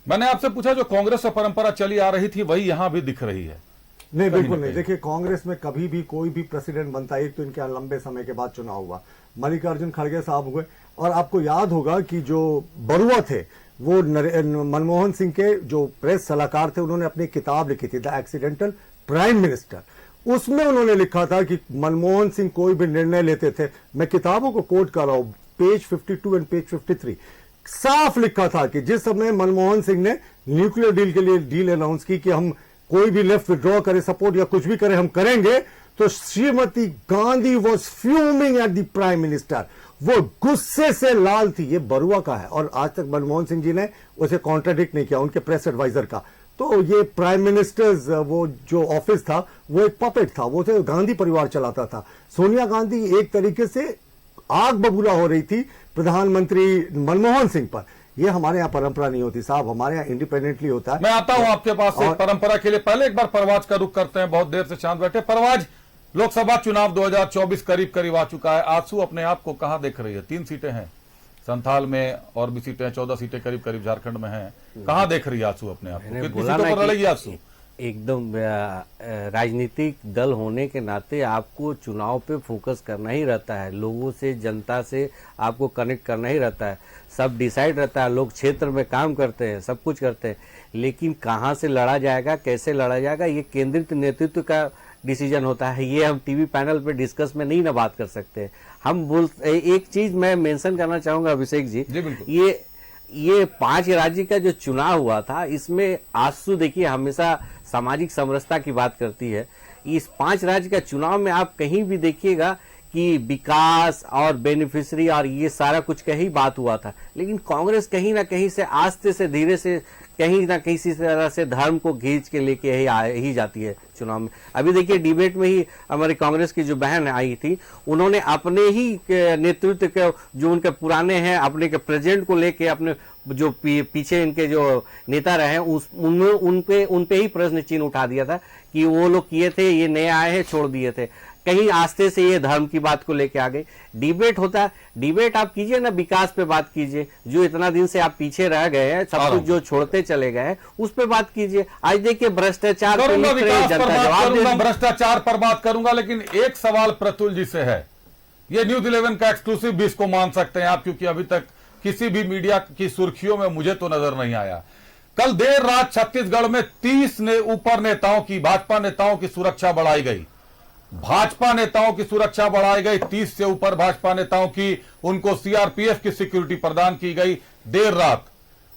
S1: मैंने आपसे पूछा जो कांग्रेस से परंपरा चली आ रही थी वही यहां भी दिख रही है।
S8: नहीं, बिल्कुल नहीं। देखिए, कांग्रेस में कभी भी कोई भी प्रेसिडेंट बनता है, एक तो इनके यहाँ लंबे समय के बाद चुनाव हुआ, मल्लिकार्जुन खड़गे साहब हुए, और आपको याद होगा कि जो बरुआ थे वो मनमोहन सिंह के जो प्रेस सलाहकार थे, उन्होंने अपनी किताब लिखी थी द एक्सीडेंटल प्राइम मिनिस्टर। उसमें उन्होंने लिखा था कि मनमोहन सिंह कोई भी निर्णय लेते थे, मैं किताबों को कोट कर रहा हूं, पेज 52 एंड पेज 53, साफ लिखा था कि जिस समय मनमोहन सिंह ने न्यूक्लियर डील के लिए डील अनाउंस की कि हम कोई भी लेफ्ट विड्रॉ करे, सपोर्ट या कुछ भी करे हम करेंगे, तो Shrimati Gandhi was fuming at the prime minister. वो गुस्से से लाल थी। ये बरुआ का है और आज तक मनमोहन सिंह जी ने उसे कॉन्ट्राडिक्ट नहीं किया, उनके प्रेस एडवाइजर का। तो ये प्राइम मिनिस्टर्स वो जो ऑफिस था वो एक पपेट था, वो तो गांधी परिवार चलाता था। सोनिया गांधी एक तरीके से आग बबूला हो रही थी प्रधानमंत्री मनमोहन सिंह पर। ये हमारे यहाँ परंपरा नहीं होती साहब, हमारे यहाँ इंडिपेंडेंटली होता है।
S1: मैं आता हूं आपके पास एक परंपरा के लिए। पहले एक बार परवाज का रुख करते हैं, बहुत देर से शांत बैठे। परवाज, लोकसभा चुनाव 2024 करीब करीब आ चुका है। आंसू अपने आप को कहां देख रही है? 3 सीटें हैं संथाल में और भी सीटें, 14 सीटें करीब करीब झारखंड में हैं। कहां देख रही है आंसू अपने आप को? कितनी सीटों पर लड़ेगी आंसू?
S11: एकदम राजनीतिक दल होने के नाते आपको चुनाव पे फोकस करना ही रहता है, लोगों से, जनता से आपको कनेक्ट करना ही रहता है, सब डिसाइड रहता है, लोग क्षेत्र में काम करते हैं, सब कुछ करते हैं, लेकिन कहाँ से लड़ा जाएगा, कैसे लड़ा जाएगा, ये केंद्रित नेतृत्व का डिसीजन होता है। ये हम टीवी पैनल पे डिस्कस में नहीं ना बात कर सकते। हम एक चीज मैं मेंशन करना चाहूंगा अभिषेक जी, ये 5 राज्य का जो चुनाव हुआ था, इसमें आजसू देखिए हमेशा सामाजिक समरसता की बात करती है। इस 5 राज्य का चुनाव में आप कहीं भी देखिएगा कि विकास और बेनिफिशियरी और ये सारा कुछ का ही बात हुआ था, लेकिन कांग्रेस कहीं ना कहीं से आस्ते से धीरे से कहीं ना किसी तरह से धर्म को खींच के लेके ही जाती है चुनाव में। अभी देखिए डिबेट में ही हमारी कांग्रेस की जो बहन आई थी, उन्होंने अपने ही नेतृत्व के जो उनके पुराने हैं, अपने के प्रेजेंट को लेके, अपने जो पीछे इनके जो नेता रहे उन पे ही प्रश्न चिन्ह उठा दिया था कि वो लोग किए थे, ये नए आए हैं, छोड़ दिए थे। कहीं आस्ते से ये धर्म की बात को लेके आ गए। डिबेट होता है, डिबेट आप कीजिए ना, विकास पे बात कीजिए, जो इतना दिन से आप पीछे रह गए हैं, सब कुछ जो छोड़ते चले गए हैं, उस पे बात कीजिए। आज देखिए भ्रष्टाचार पे जनता जवाब दे,
S1: भ्रष्टाचार पर बात करूंगा, लेकिन एक सवाल प्रतुल जी से है। ये न्यूज 11 का एक्सक्लूसिव भी इसको मान सकते हैं आप, क्योंकि अभी तक किसी भी मीडिया की सुर्खियों में मुझे तो नजर नहीं आया। कल देर रात छत्तीसगढ़ में 30 ने ऊपर नेताओं की, भाजपा नेताओं की सुरक्षा बढ़ाई गई। भाजपा नेताओं की सुरक्षा बढ़ाई गई, 30 से ऊपर भाजपा नेताओं की, उनको सीआरपीएफ की सिक्योरिटी प्रदान की गई देर रात।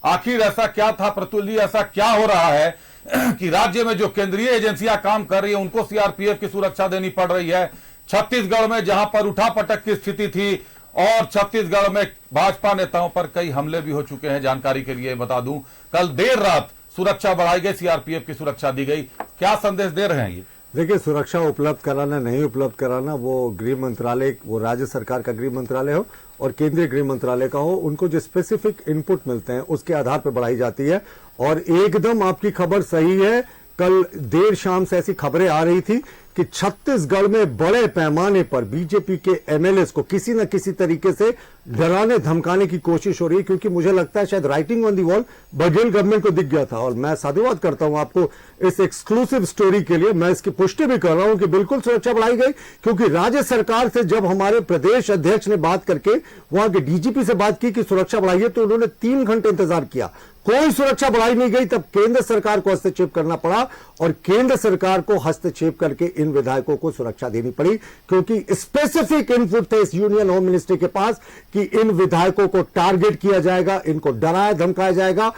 S1: आखिर ऐसा क्या था प्रतुल जी, ऐसा क्या हो रहा है कि राज्य में जो केंद्रीय एजेंसियां काम कर रही है उनको सीआरपीएफ की सुरक्षा देनी पड़ रही है? छत्तीसगढ़ में जहां पर उठापटक की स्थिति थी, और छत्तीसगढ़ में भाजपा नेताओं पर कई हमले भी हो चुके हैं। जानकारी के लिए बता दूं, कल देर रात सुरक्षा बढ़ाई गई, सीआरपीएफ की सुरक्षा दी गई। क्या संदेश दे रहे हैं ये?
S8: देखिए, सुरक्षा उपलब्ध कराना नहीं उपलब्ध कराना वो गृह मंत्रालय, वो राज्य सरकार का गृह मंत्रालय हो और केंद्रीय गृह मंत्रालय का हो, उनको जो स्पेसिफिक इनपुट मिलते हैं उसके आधार पर बढ़ाई जाती है। और एकदम आपकी खबर सही है, कल देर शाम से ऐसी खबरें आ रही थी कि छत्तीसगढ़ में बड़े पैमाने पर बीजेपी के एमएलएस को किसी न किसी तरीके से डराने धमकाने की कोशिश हो रही है, क्योंकि मुझे लगता है शायद writing on the wall Baghel government को दिख गया था। और मैं साधुवाद करता हूं आपको इस एक्सक्लूसिव स्टोरी के लिए, मैं इसकी पुष्टि भी कर रहा हूं कि बिल्कुल सुरक्षा बढ़ाई गई, क्योंकि राज्य सरकार से जब हमारे प्रदेश अध्यक्ष ने बात करके वहां के डीजीपी से बात की कि सुरक्षा बढ़ाइए, तो उन्होंने 3 घंटे इंतजार किया, कोई सुरक्षा बढ़ाई नहीं गई। तब केंद्र सरकार को हस्तक्षेप करना पड़ा और केंद्र सरकार को हस्तक्षेप करके इन विधायकों को सुरक्षा देनी पड़ी, क्योंकि स्पेसिफिक इनपुट थे इस यूनियन होम मिनिस्ट्री के पास कि इन विधायकों को टारगेट किया जाएगा, इनको डराया धमकाया जाएगा,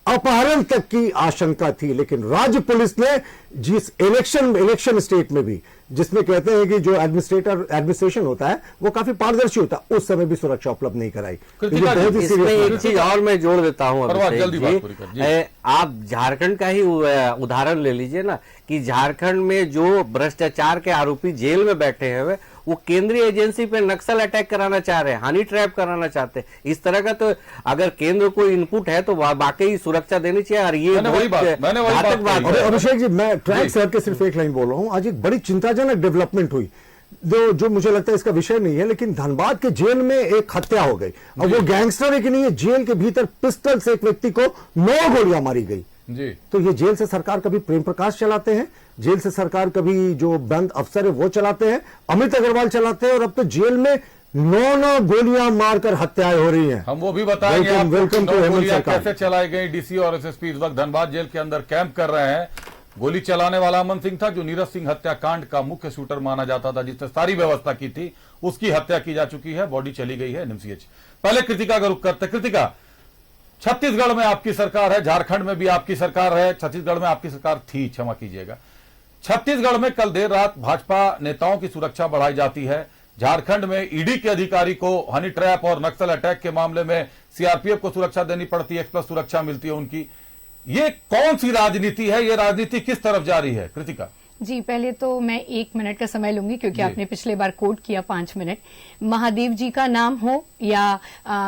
S8: अपहरण तक की आशंका थी। लेकिन राज्य पुलिस ने जिस इलेक्शन स्टेट में भी, जिसमें कहते हैं कि जो एडमिनिस्ट्रेशन होता है वो काफी पारदर्शी होता है, उस समय भी सुरक्षा उपलब्ध नहीं कराई।
S11: इसमें एक चीज और मैं जोड़ देता हूं, आप झारखंड का ही उदाहरण ले लीजिए ना, कि झारखंड में जो भ्रष्टाचार के आरोपी जेल में बैठे हुए, वो केंद्रीय एजेंसी पे नक्सल अटैक कराना चाह रहे हैं, हनी ट्रैप कराना चाहते हैं। इस तरह का तो अगर केंद्र को इनपुट है तो वाकई सुरक्षा देनी चाहिए। और ये घातक बात है।
S8: अभिषेक जी, मैं ट्रैक से हटके सिर्फ एक लाइन बोल रहा हूं। आज एक बड़ी चिंताजनक डेवलपमें हुई, जो मुझे लगता है इसका विषय नहीं है, लेकिन धनबाद के जेल में एक हत्या हो गई। अब वो गैंगस्टर है कि नहीं है, जेल के भीतर पिस्टल से एक व्यक्ति को 9 गोलियां मारी गई जी। तो ये जेल से सरकार कभी प्रेम प्रकाश चलाते हैं, जेल से सरकार कभी जो बंद अफसर है वो चलाते हैं, अमित अग्रवाल चलाते हैं, और अब तो जेल में 9 गोलियां मारकर हत्याएं हो रही हैं।
S1: हम वो भी बताएंगे आपको 9 गोलियां कैसे चलाई गई। डीसी और एसएसपी इस वक्त धनबाद जेल के अंदर कैंप कर रहे हैं। गोली चलाने वाला अमन सिंह था, जो नीरज सिंह हत्याकांड का मुख्य शूटर माना जाता था, जिसने सारी व्यवस्था की थी, उसकी हत्या की जा चुकी है, बॉडी चली गई है एनएमसीएच। पहले कृतिका का रुख करते। कृतिका, छत्तीसगढ़ में आपकी सरकार है, झारखंड में भी आपकी सरकार है, छत्तीसगढ़ में आपकी सरकार थी, क्षमा कीजिएगा। छत्तीसगढ़ में कल देर रात भाजपा नेताओं की सुरक्षा बढ़ाई जाती है। झारखंड में ईडी के अधिकारी को हनी ट्रैप और नक्सल अटैक के मामले में सीआरपीएफ को सुरक्षा देनी पड़ती है, एक्सप्रेस सुरक्षा मिलती है उनकी। ये कौन सी राजनीति है? ये राजनीति किस तरफ जा रही है कृतिका?
S10: जी, पहले तो मैं 1 मिनट का समय लूंगी क्योंकि आपने पिछले बार कोट किया 5 मिनट। महादेव जी का नाम हो या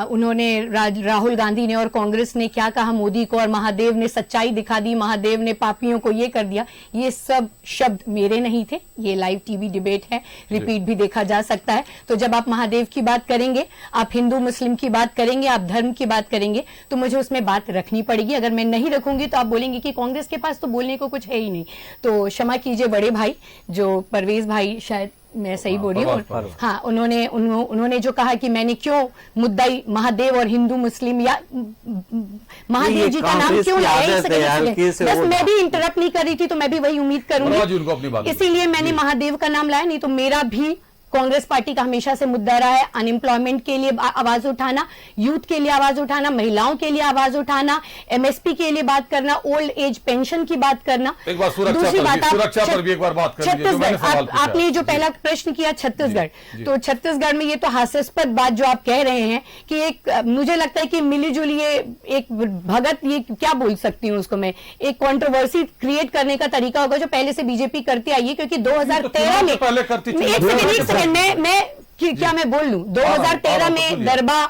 S10: उन्होंने राहुल गांधी ने और कांग्रेस ने क्या कहा मोदी को, और महादेव ने सच्चाई दिखा दी, महादेव ने पापियों को ये कर दिया, ये सब शब्द मेरे नहीं थे। ये लाइव टीवी डिबेट है, रिपीट भी देखा जा सकता है। तो जब आप महादेव की बात करेंगे, आप हिंदू मुस्लिम की बात करेंगे, आप धर्म की बात करेंगे, तो मुझे उसमें बात रखनी पड़ेगी। अगर मैं नहीं रखूंगी तो आप बोलेंगे कि कांग्रेस के पास तो बोलने को कुछ है ही नहीं। तो क्षमा कीजिए बड़े भाई, जो परवेज भाई, शायद मैं सही बोल रही हूँ, हाँ, उन्होंने जो कहा कि मैंने क्यों मुद्दाई महादेव और हिंदू मुस्लिम या महादेव जी का नाम क्यों लाया, बस मैं भी इंटरप्ट नहीं कर रही थी, तो मैं भी वही उम्मीद करूंगी, इसीलिए मैंने महादेव का नाम लाया। नहीं तो मेरा भी कांग्रेस पार्टी का हमेशा से मुद्दा रहा है अनएम्प्लॉयमेंट के लिए आवाज उठाना, यूथ के लिए आवाज उठाना, महिलाओं के लिए आवाज उठाना, एमएसपी के लिए बात करना, ओल्ड एज पेंशन की बात करना।
S1: एक बार सुरक्षा पर भी एक बार बात करेंगे।
S10: छत्तीसगढ़, आपने जो पहला प्रश्न किया छत्तीसगढ़, तो छत्तीसगढ़ में ये तो हास्यास्पद बात जो आप कह रहे हैं कि एक, मुझे लगता है कि मिलीजुली ये एक भगत, ये क्या बोल सकती हूँ उसको मैं, एक कंट्रोवर्सी क्रिएट करने का तरीका होगा जो पहले से बीजेपी करती आई है। क्योंकि 2013 में क्या मैं बोल लूं, 2013 में दरभा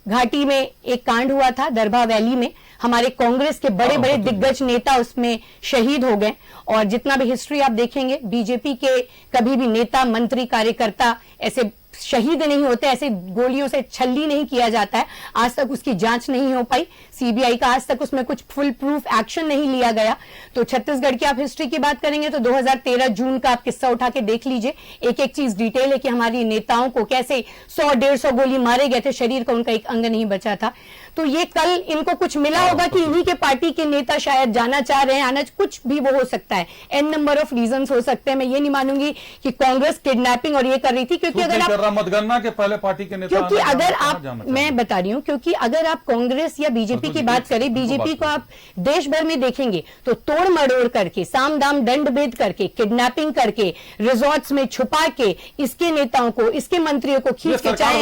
S10: घाटी में एक कांड हुआ था, दरभा वैली में हमारे कांग्रेस के बड़े बड़े दिग्गज नेता उसमें शहीद हो गए। और जितना भी हिस्ट्री आप देखेंगे, बीजेपी के कभी भी नेता, मंत्री, कार्यकर्ता ऐसे शहीद नहीं होते, ऐसे गोलियों से छल्ली नहीं किया जाता है। आज तक उसकी जांच नहीं हो पाई, सीबीआई का आज तक उसमें कुछ फुल प्रूफ एक्शन नहीं लिया गया। तो छत्तीसगढ़ की आप हिस्ट्री की बात करेंगे तो 2013 जून का आप किस्सा उठा के देख लीजिए, एक एक चीज डिटेल है कि हमारी नेताओं को कैसे 100-150 गोली मारे गए थे, शरीर का उनका एक अंग नहीं बचा था। तो ये कल इनको कुछ मिला होगा कि इन्हीं के पार्टी के नेता शायद जाना चाह रहे हैं, आना, कुछ भी वो हो सकता है, एन नंबर ऑफ रीजंस हो सकते हैं। मैं ये नहीं मानूंगी कि कांग्रेस किडनैपिंग और ये कर रही थी, क्योंकि अगर आप
S1: मतगणना के पहले पार्टी के नेता,
S10: क्योंकि अगर आप, मैं बता रही हूं, क्योंकि अगर आप कांग्रेस या बीजेपी की बात करें, बीजेपी को आप देश भर में देखेंगे तो तोड़ मड़ोड़ करके, साम दाम दंड भेद करके, किडनैपिंग करके, रिजॉर्ट्स में छुपा के इसके नेताओं को, इसके मंत्रियों को खींच के, चाहे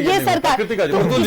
S1: ये सरकार,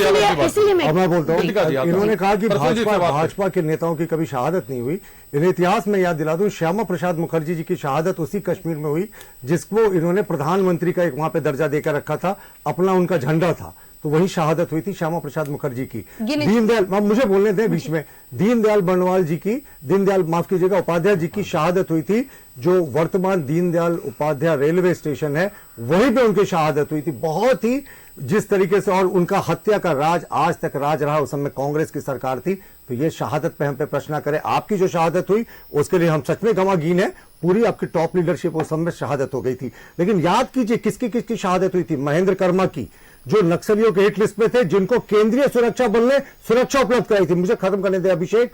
S10: इसीलिए
S8: मैं बोलता हूँ, इन्होंने कहा कि भाजपा के नेताओं की कभी शहादत नहीं हुई। इन्हें इतिहास में याद दिला दूं, श्यामा प्रसाद मुखर्जी जी की शहादत उसी कश्मीर में हुई जिसको इन्होंने प्रधानमंत्री का एक वहां पे दर्जा देकर रखा था, अपना उनका झंडा था, तो वही शहादत हुई थी श्यामा प्रसाद मुखर्जी की। दीनदयाल, मुझे बोलने दें बीच में, दीनदयाल बर्नवाल जी की, दीनदयाल माफ कीजिएगा उपाध्याय जी की शहादत हुई थी, जो वर्तमान दीनदयाल उपाध्याय रेलवे स्टेशन है वहीं पे उनकी शहादत हुई थी। बहुत ही जिस तरीके से, और उनका हत्या का राज आज तक राज रहा, उस समय कांग्रेस की सरकार थी। तो ये शहादत पे हम पे प्रश्न करें, आपकी जो शहादत हुई उसके लिए हम सच में गवागीन है, पूरी आपकी टॉप लीडरशिप उस समय शहादत हो गई थी। लेकिन याद कीजिए किसकी किसकी शहादत हुई थी, महेंद्र कर्मा की, जो नक्सलियों के हिट लिस्ट में थे, जिनको केंद्रीय सुरक्षा बल ने सुरक्षा उपलब्ध कराई थी। मुझे खत्म करने दे, अभिषेक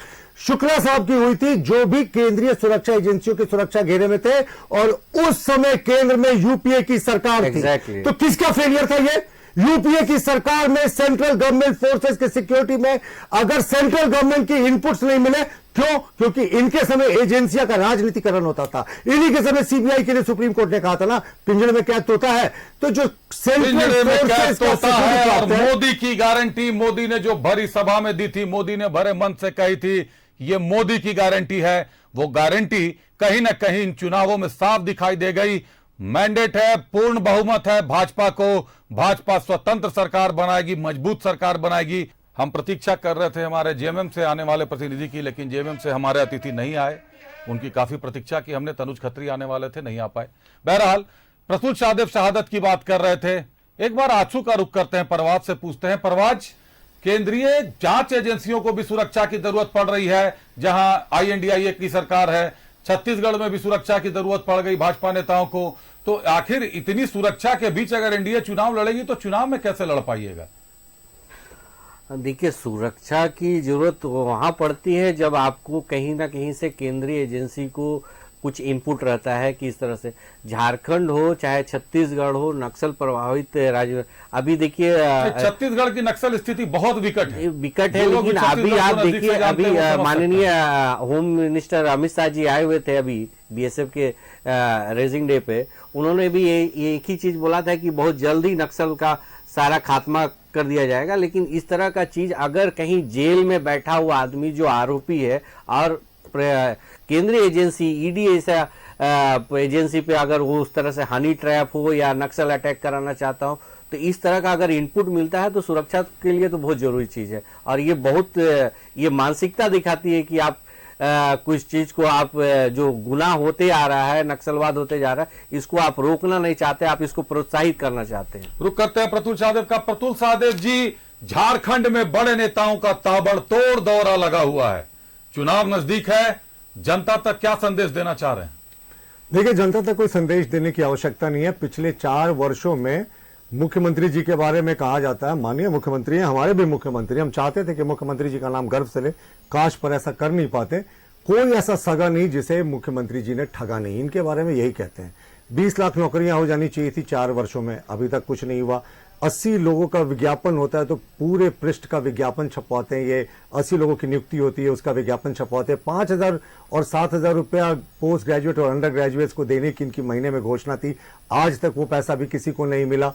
S8: शुक्ला साहब की हुई थी, जो भी केंद्रीय सुरक्षा एजेंसियों की सुरक्षा घेरे में थे, और उस समय केंद्र में यूपीए की सरकार थी। तो किसका फेलियर था ये? यूपीए की सरकार में सेंट्रल गवर्नमेंट फोर्सेस के सिक्योरिटी में अगर सेंट्रल गवर्नमेंट की इनपुट्स नहीं मिले, क्यों? क्योंकि इनके समय एजेंसियों का राजनीतिकरण होता था। इन्हीं के समय सीबीआई के लिए सुप्रीम कोर्ट ने कहा था ना, पिंजरे में कैद तोता है। तो जो
S1: पिंजरे में कैद तोता है, और मोदी की गारंटी मोदी ने जो भरी सभा में दी थी, मोदी ने भरे मन से कही थी, ये मोदी की गारंटी है। वो गारंटी कहीं ना कहीं इन चुनावों में साफ दिखाई दे गई। मैंडेट है, पूर्ण बहुमत है भाजपा को, भाजपा स्वतंत्र सरकार बनाएगी, मजबूत सरकार बनाएगी। हम प्रतीक्षा कर रहे थे हमारे जेएमएम से आने वाले प्रतिनिधि की, लेकिन जेएमएम से हमारे अतिथि नहीं आए। उनकी काफी प्रतीक्षा की हमने, तनुज खत्री आने वाले थे, नहीं आ पाए। बहरहाल प्रसूल शाहदेव शहादत की बात कर रहे थे। एक बार आंसू का रुख करते हैं, परवाज से पूछते हैं। परवाज, केंद्रीय जांच एजेंसियों को भी सुरक्षा की जरूरत पड़ रही है, जहां आईएनडीआईए की सरकार है। छत्तीसगढ़ में भी सुरक्षा की जरूरत पड़ गई भाजपा नेताओं को। तो आखिर इतनी सुरक्षा के बीच अगर एनडीए चुनाव लड़ेगी तो चुनाव में कैसे लड़ पाइएगा?
S11: देखिए, सुरक्षा की जरूरत वहां पड़ती है जब आपको कहीं ना कहीं से केंद्रीय एजेंसी को कुछ इनपुट रहता है कि इस तरह से झारखंड हो चाहे छत्तीसगढ़ हो, नक्सल प्रभावित राज्य। अभी देखिए
S1: छत्तीसगढ़ की नक्सल स्थिति बहुत विकट है,
S11: लेकिन अभी आप देखिए, अभी माननीय होम मिनिस्टर अमित शाह जी आए हुए थे अभी बीएसएफ के रेजिंग डे पे। उन्होंने भी ये एक ही चीज बोला था कि बहुत जल्दी नक्सल का सारा खात्मा कर दिया जाएगा। लेकिन इस तरह का चीज अगर कहीं जेल में बैठा हुआ आदमी जो आरोपी है और केंद्रीय एजेंसी ईडी ऐसा एजेंसी पे अगर वो उस तरह से हनी ट्रैप हो या नक्सल अटैक कराना चाहता हो, तो इस तरह का अगर इनपुट मिलता है तो सुरक्षा के लिए तो बहुत जरूरी चीज है। और ये बहुत ये मानसिकता दिखाती है कि आप कुछ चीज को आप जो गुनाह होते आ रहा है, नक्सलवाद होते जा रहा है, इसको आप रोकना नहीं चाहते, आप इसको प्रोत्साहित करना चाहते हैं।
S1: रुक करते हैं प्रतुल सहदेव का। प्रतुल सहदेव जी, झारखंड में बड़े नेताओं का ताबड़तोड़ दौरा लगा हुआ है, चुनाव नजदीक है, जनता तक क्या संदेश देना चाह रहे हैं?
S8: देखिए, जनता तक कोई संदेश देने की आवश्यकता नहीं है। पिछले 4 वर्षों में मुख्यमंत्री जी के बारे में कहा जाता है, माननीय मुख्यमंत्री हैं, हमारे भी मुख्यमंत्री, हम चाहते थे कि मुख्यमंत्री जी का नाम गर्व से ले, काश पर ऐसा कर नहीं पाते। कोई ऐसा सगा नहीं जिसे मुख्यमंत्री जी ने ठगा नहीं, इनके बारे में यही कहते हैं। 20 लाख नौकरियां हो जानी चाहिए थी 4 वर्षों में, अभी तक कुछ नहीं हुआ। 80 लोगों का विज्ञापन होता है तो पूरे पृष्ठ का विज्ञापन छपवाते हैं, ये 80 लोगों की नियुक्ति होती है, उसका विज्ञापन छपवाते हैं। 5,000 और 7,000 रुपया पोस्ट ग्रेजुएट और अंडर ग्रेजुएट्स को देने की इनकी महीने में घोषणा थी, आज तक वो पैसा भी किसी को नहीं मिला।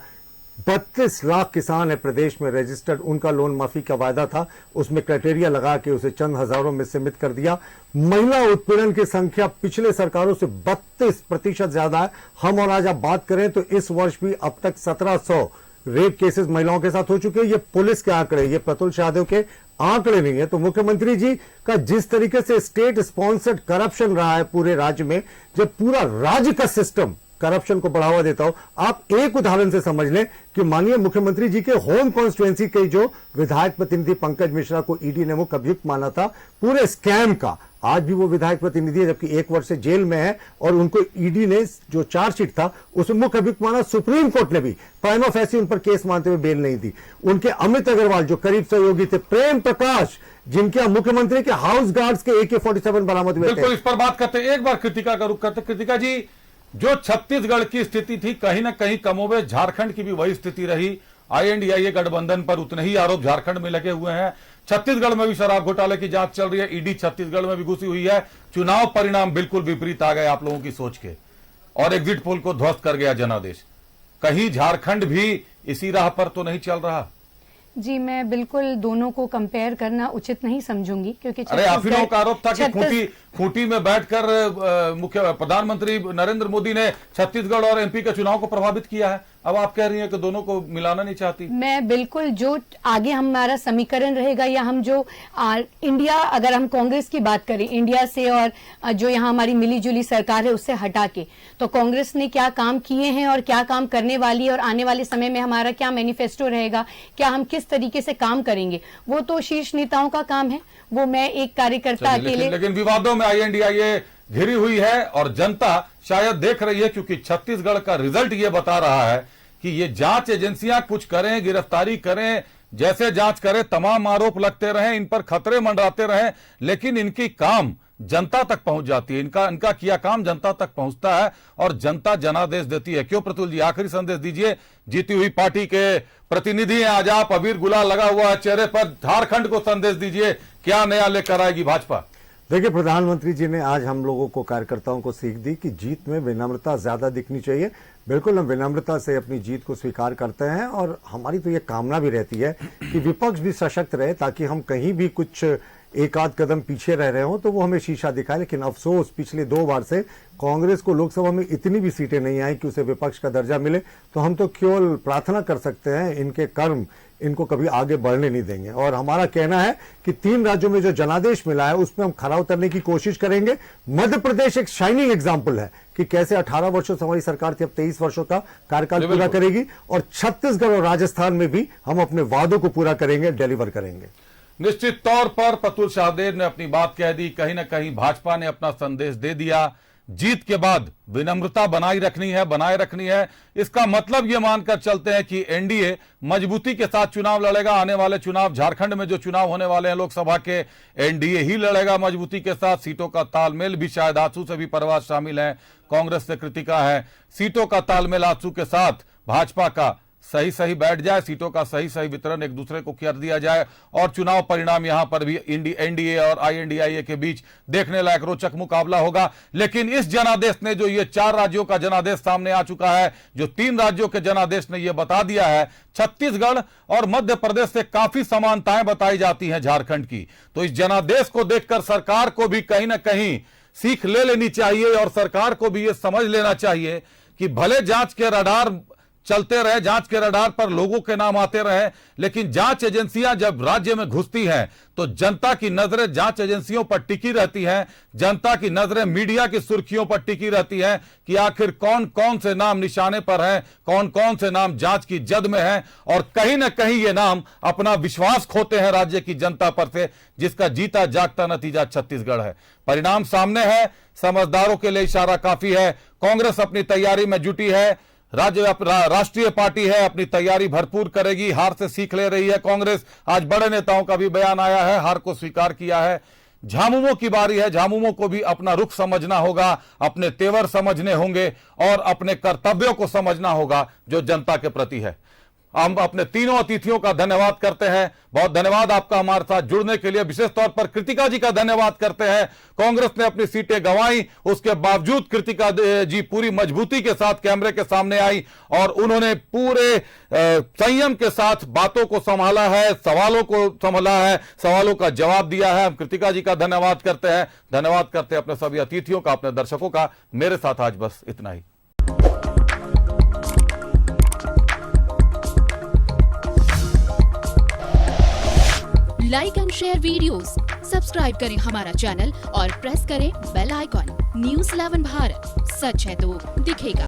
S8: 32 लाख किसान है प्रदेश में रजिस्टर्ड, उनका लोन माफी का वायदा था, उसमें क्राइटेरिया लगा के उसे चंद हजारों में सीमित कर दिया। महिला उत्पीड़न की संख्या पिछले सरकारों से 32% ज्यादा है। हम और आज आप बात करें तो इस वर्ष भी अब तक 1700 रेप केसेस महिलाओं के साथ हो चुके हैं। ये पुलिस के आंकड़े, ये प्रतुल सहदेव के आंकड़े नहीं है। तो मुख्यमंत्री जी का जिस तरीके से स्टेट स्पॉन्सर्ड करप्शन रहा है पूरे राज्य में, जब पूरा राज्य का सिस्टम करप्शन को बढ़ावा देता हो, आप एक उदाहरण से समझ लें कि माननीय मुख्यमंत्री जी के होम कॉन्स्टिट्यूएंसी के जो विधायक प्रतिनिधि पंकज मिश्रा को ईडी ने मुख्य अभियुक्त माना था पूरे स्कैम का, आज भी वो विधायक प्रतिनिधि है, जबकि 1 वर्ष से जेल में है, और उनको ईडी ने जो चार्जशीट था उसमें मुख्य अभियुक्त माना। सुप्रीम कोर्ट ने भी प्राइमा फेसी उन पर केस मानते हुए बेल नहीं दी। उनके अमित अग्रवाल जो करीब सहयोगी थे, प्रेम प्रकाश जिनके मुख्यमंत्री के हाउस गार्ड्स के AK-47 बरामद हुए थे।
S1: बिल्कुल, इस पर बात करते हैं, एक बार कृतिका का रुख करते। कृतिका जी, जो छत्तीसगढ़ की स्थिति थी, कहीं ना कहीं कमोबेश झारखंड की भी वही स्थिति रही। INDIA गठबंधन पर उतने ही आरोप झारखंड में लगे हुए हैं। छत्तीसगढ़ में भी शराब घोटाले की जांच चल रही है, ईडी छत्तीसगढ़ में भी घुसी हुई है। चुनाव परिणाम बिल्कुल विपरीत आ गए आप लोगों की सोच के, और एग्जिट पोल को ध्वस्त कर गया जनादेश। कहीं झारखंड भी इसी राह पर तो नहीं चल रहा?
S10: जी, मैं बिल्कुल दोनों को कंपेयर करना उचित नहीं समझूंगी, क्योंकि
S1: अरे आफिनों का आरोप था कि खूंटी में बैठकर मुख्य प्रधानमंत्री नरेंद्र मोदी ने छत्तीसगढ़ और MP के चुनाव को प्रभावित किया है। अब आप कह रही हैं कि दोनों को मिलाना नहीं चाहती।
S10: मैं बिल्कुल, जो आगे हमारा समीकरण रहेगा, या हम जो इंडिया, अगर हम कांग्रेस की बात करें, इंडिया से और जो यहाँ हमारी मिली जुली सरकार है उससे हटा के, तो कांग्रेस ने क्या काम किए हैं और क्या काम करने वाली है, और आने वाले समय में हमारा क्या मैनिफेस्टो रहेगा, क्या हम किस तरीके से काम करेंगे, वो तो शीर्ष नेताओं का काम है। वो मैं एक कार्यकर्ता अकेले।
S1: लेकिन विवादों में INDIA घिरी हुई है और जनता शायद देख रही है, क्योंकि छत्तीसगढ़ का रिजल्ट ये बता रहा है कि ये जांच एजेंसियां कुछ करें, गिरफ्तारी करें, जैसे जांच करें, तमाम आरोप लगते रहें, इन पर खतरे मंडराते रहें, लेकिन इनकी काम जनता तक पहुंच जाती है। इनका किया काम जनता तक पहुंचता है और जनता जनादेश देती है। क्यों प्रतुल जी, आखिरी संदेश दीजिए। जीती हुई पार्टी के प्रतिनिधि हैं आज आप, अबीर गुलाल लगा हुआ है चेहरे पर, झारखंड को संदेश दीजिए, क्या नया लेकर आएगी भाजपा?
S8: देखिए, प्रधानमंत्री जी ने आज हम लोगों को, कार्यकर्ताओं को सीख दी कि जीत में विनम्रता ज्यादा दिखनी चाहिए। बिल्कुल, हम विनम्रता से अपनी जीत को स्वीकार करते हैं, और हमारी तो ये कामना भी रहती है कि विपक्ष भी सशक्त रहे, ताकि हम कहीं भी कुछ एक आध कदम पीछे रह रहे हो तो वो हमें शीशा दिखाए। लेकिन अफसोस, पिछले 2 बार से कांग्रेस को लोकसभा में इतनी भी सीटें नहीं आई कि उसे विपक्ष का दर्जा मिले। तो हम तो केवल प्रार्थना कर सकते हैं, इनके कर्म इनको कभी आगे बढ़ने नहीं देंगे। और हमारा कहना है कि 3 राज्यों में जो जनादेश मिला है उसमें हम खरा उतरने की कोशिश करेंगे। मध्य प्रदेश एक शाइनिंग एग्जाम्पल है कि कैसे 18 वर्षों से हमारी सरकार थी, अब 23 वर्षों का कार्यकाल पूरा करेगी, और छत्तीसगढ़ और राजस्थान में भी हम अपने वादों को पूरा करेंगे, डिलीवर करेंगे।
S1: निश्चित तौर पर प्रतुल सहदेव ने अपनी बात कह दी। कहीं ना कहीं भाजपा ने अपना संदेश दे दिया। जीत के बाद विनम्रता बनाए रखनी है। इसका मतलब यह मानकर चलते हैं कि NDA मजबूती के साथ चुनाव लड़ेगा। आने वाले चुनाव, झारखंड में जो चुनाव होने वाले हैं लोकसभा के, NDA ही लड़ेगा मजबूती के साथ। सीटों का तालमेल भी, शायद आजसू से भी परवाज शामिल है, कांग्रेस से कृतिका है। सीटों का तालमेल आजसू के साथ भाजपा का सही बैठ जाए, सीटों का सही वितरण एक दूसरे को कर दिया जाए, और चुनाव परिणाम यहां पर भी NDA और INDIA के बीच देखने लायक रोचक मुकाबला होगा। लेकिन इस जनादेश ने, जो ये 4 राज्यों का जनादेश सामने आ चुका है, जो 3 राज्यों के जनादेश ने यह बता दिया है, छत्तीसगढ़ और मध्य प्रदेश से काफी समानताएं बताई जाती हैं झारखंड की। तो इस जनादेश को देखकर सरकार को भी कहीं ना कहीं सीख ले लेनी चाहिए और सरकार को भी ये समझ लेना चाहिए कि भले जांच के रडार चलते रहे, जांच के रडार पर लोगों के नाम आते रहे, लेकिन जांच एजेंसियां जब राज्य में घुसती हैं तो जनता की नजरें जांच एजेंसियों पर टिकी रहती हैं, जनता की नजरें मीडिया की सुर्खियों पर टिकी रहती हैं कि आखिर कौन कौन से नाम निशाने पर हैं, कौन कौन से नाम जांच की जद में हैं, और कहीं ना कहीं ये नाम अपना विश्वास खोते हैं राज्य की जनता पर से, जिसका जीता जागता नतीजा छत्तीसगढ़ है। परिणाम सामने है, समझदारों के लिए इशारा काफी है। कांग्रेस अपनी तैयारी में जुटी है, राष्ट्रीय पार्टी है, अपनी तैयारी भरपूर करेगी। हार से सीख ले रही है कांग्रेस। आज बड़े नेताओं का भी बयान आया है, हार को स्वीकार किया है। झामुमो की बारी है, झामुमो को भी अपना रुख समझना होगा, अपने तेवर समझने होंगे और अपने कर्तव्यों को समझना होगा जो जनता के प्रति है। हम अपने तीनों अतिथियों का धन्यवाद करते हैं। बहुत धन्यवाद आपका हमारे साथ जुड़ने के लिए। विशेष तौर पर कृतिका जी का धन्यवाद करते हैं। कांग्रेस ने अपनी सीटें गंवाई, उसके बावजूद कृतिका जी पूरी मजबूती के साथ कैमरे के सामने आई और उन्होंने पूरे संयम के साथ बातों को संभाला है, सवालों को संभाला है, सवालों का जवाब दिया है। हम कृतिका जी का धन्यवाद करते हैं। धन्यवाद करते हैं अपने सभी अतिथियों का, अपने दर्शकों का। मेरे साथ आज बस इतना ही।
S9: Like and share videos, subscribe करें हमारा चैनल और प्रेस करें बेल आइकॉन। News 11 भारत, सच है तो दिखेगा।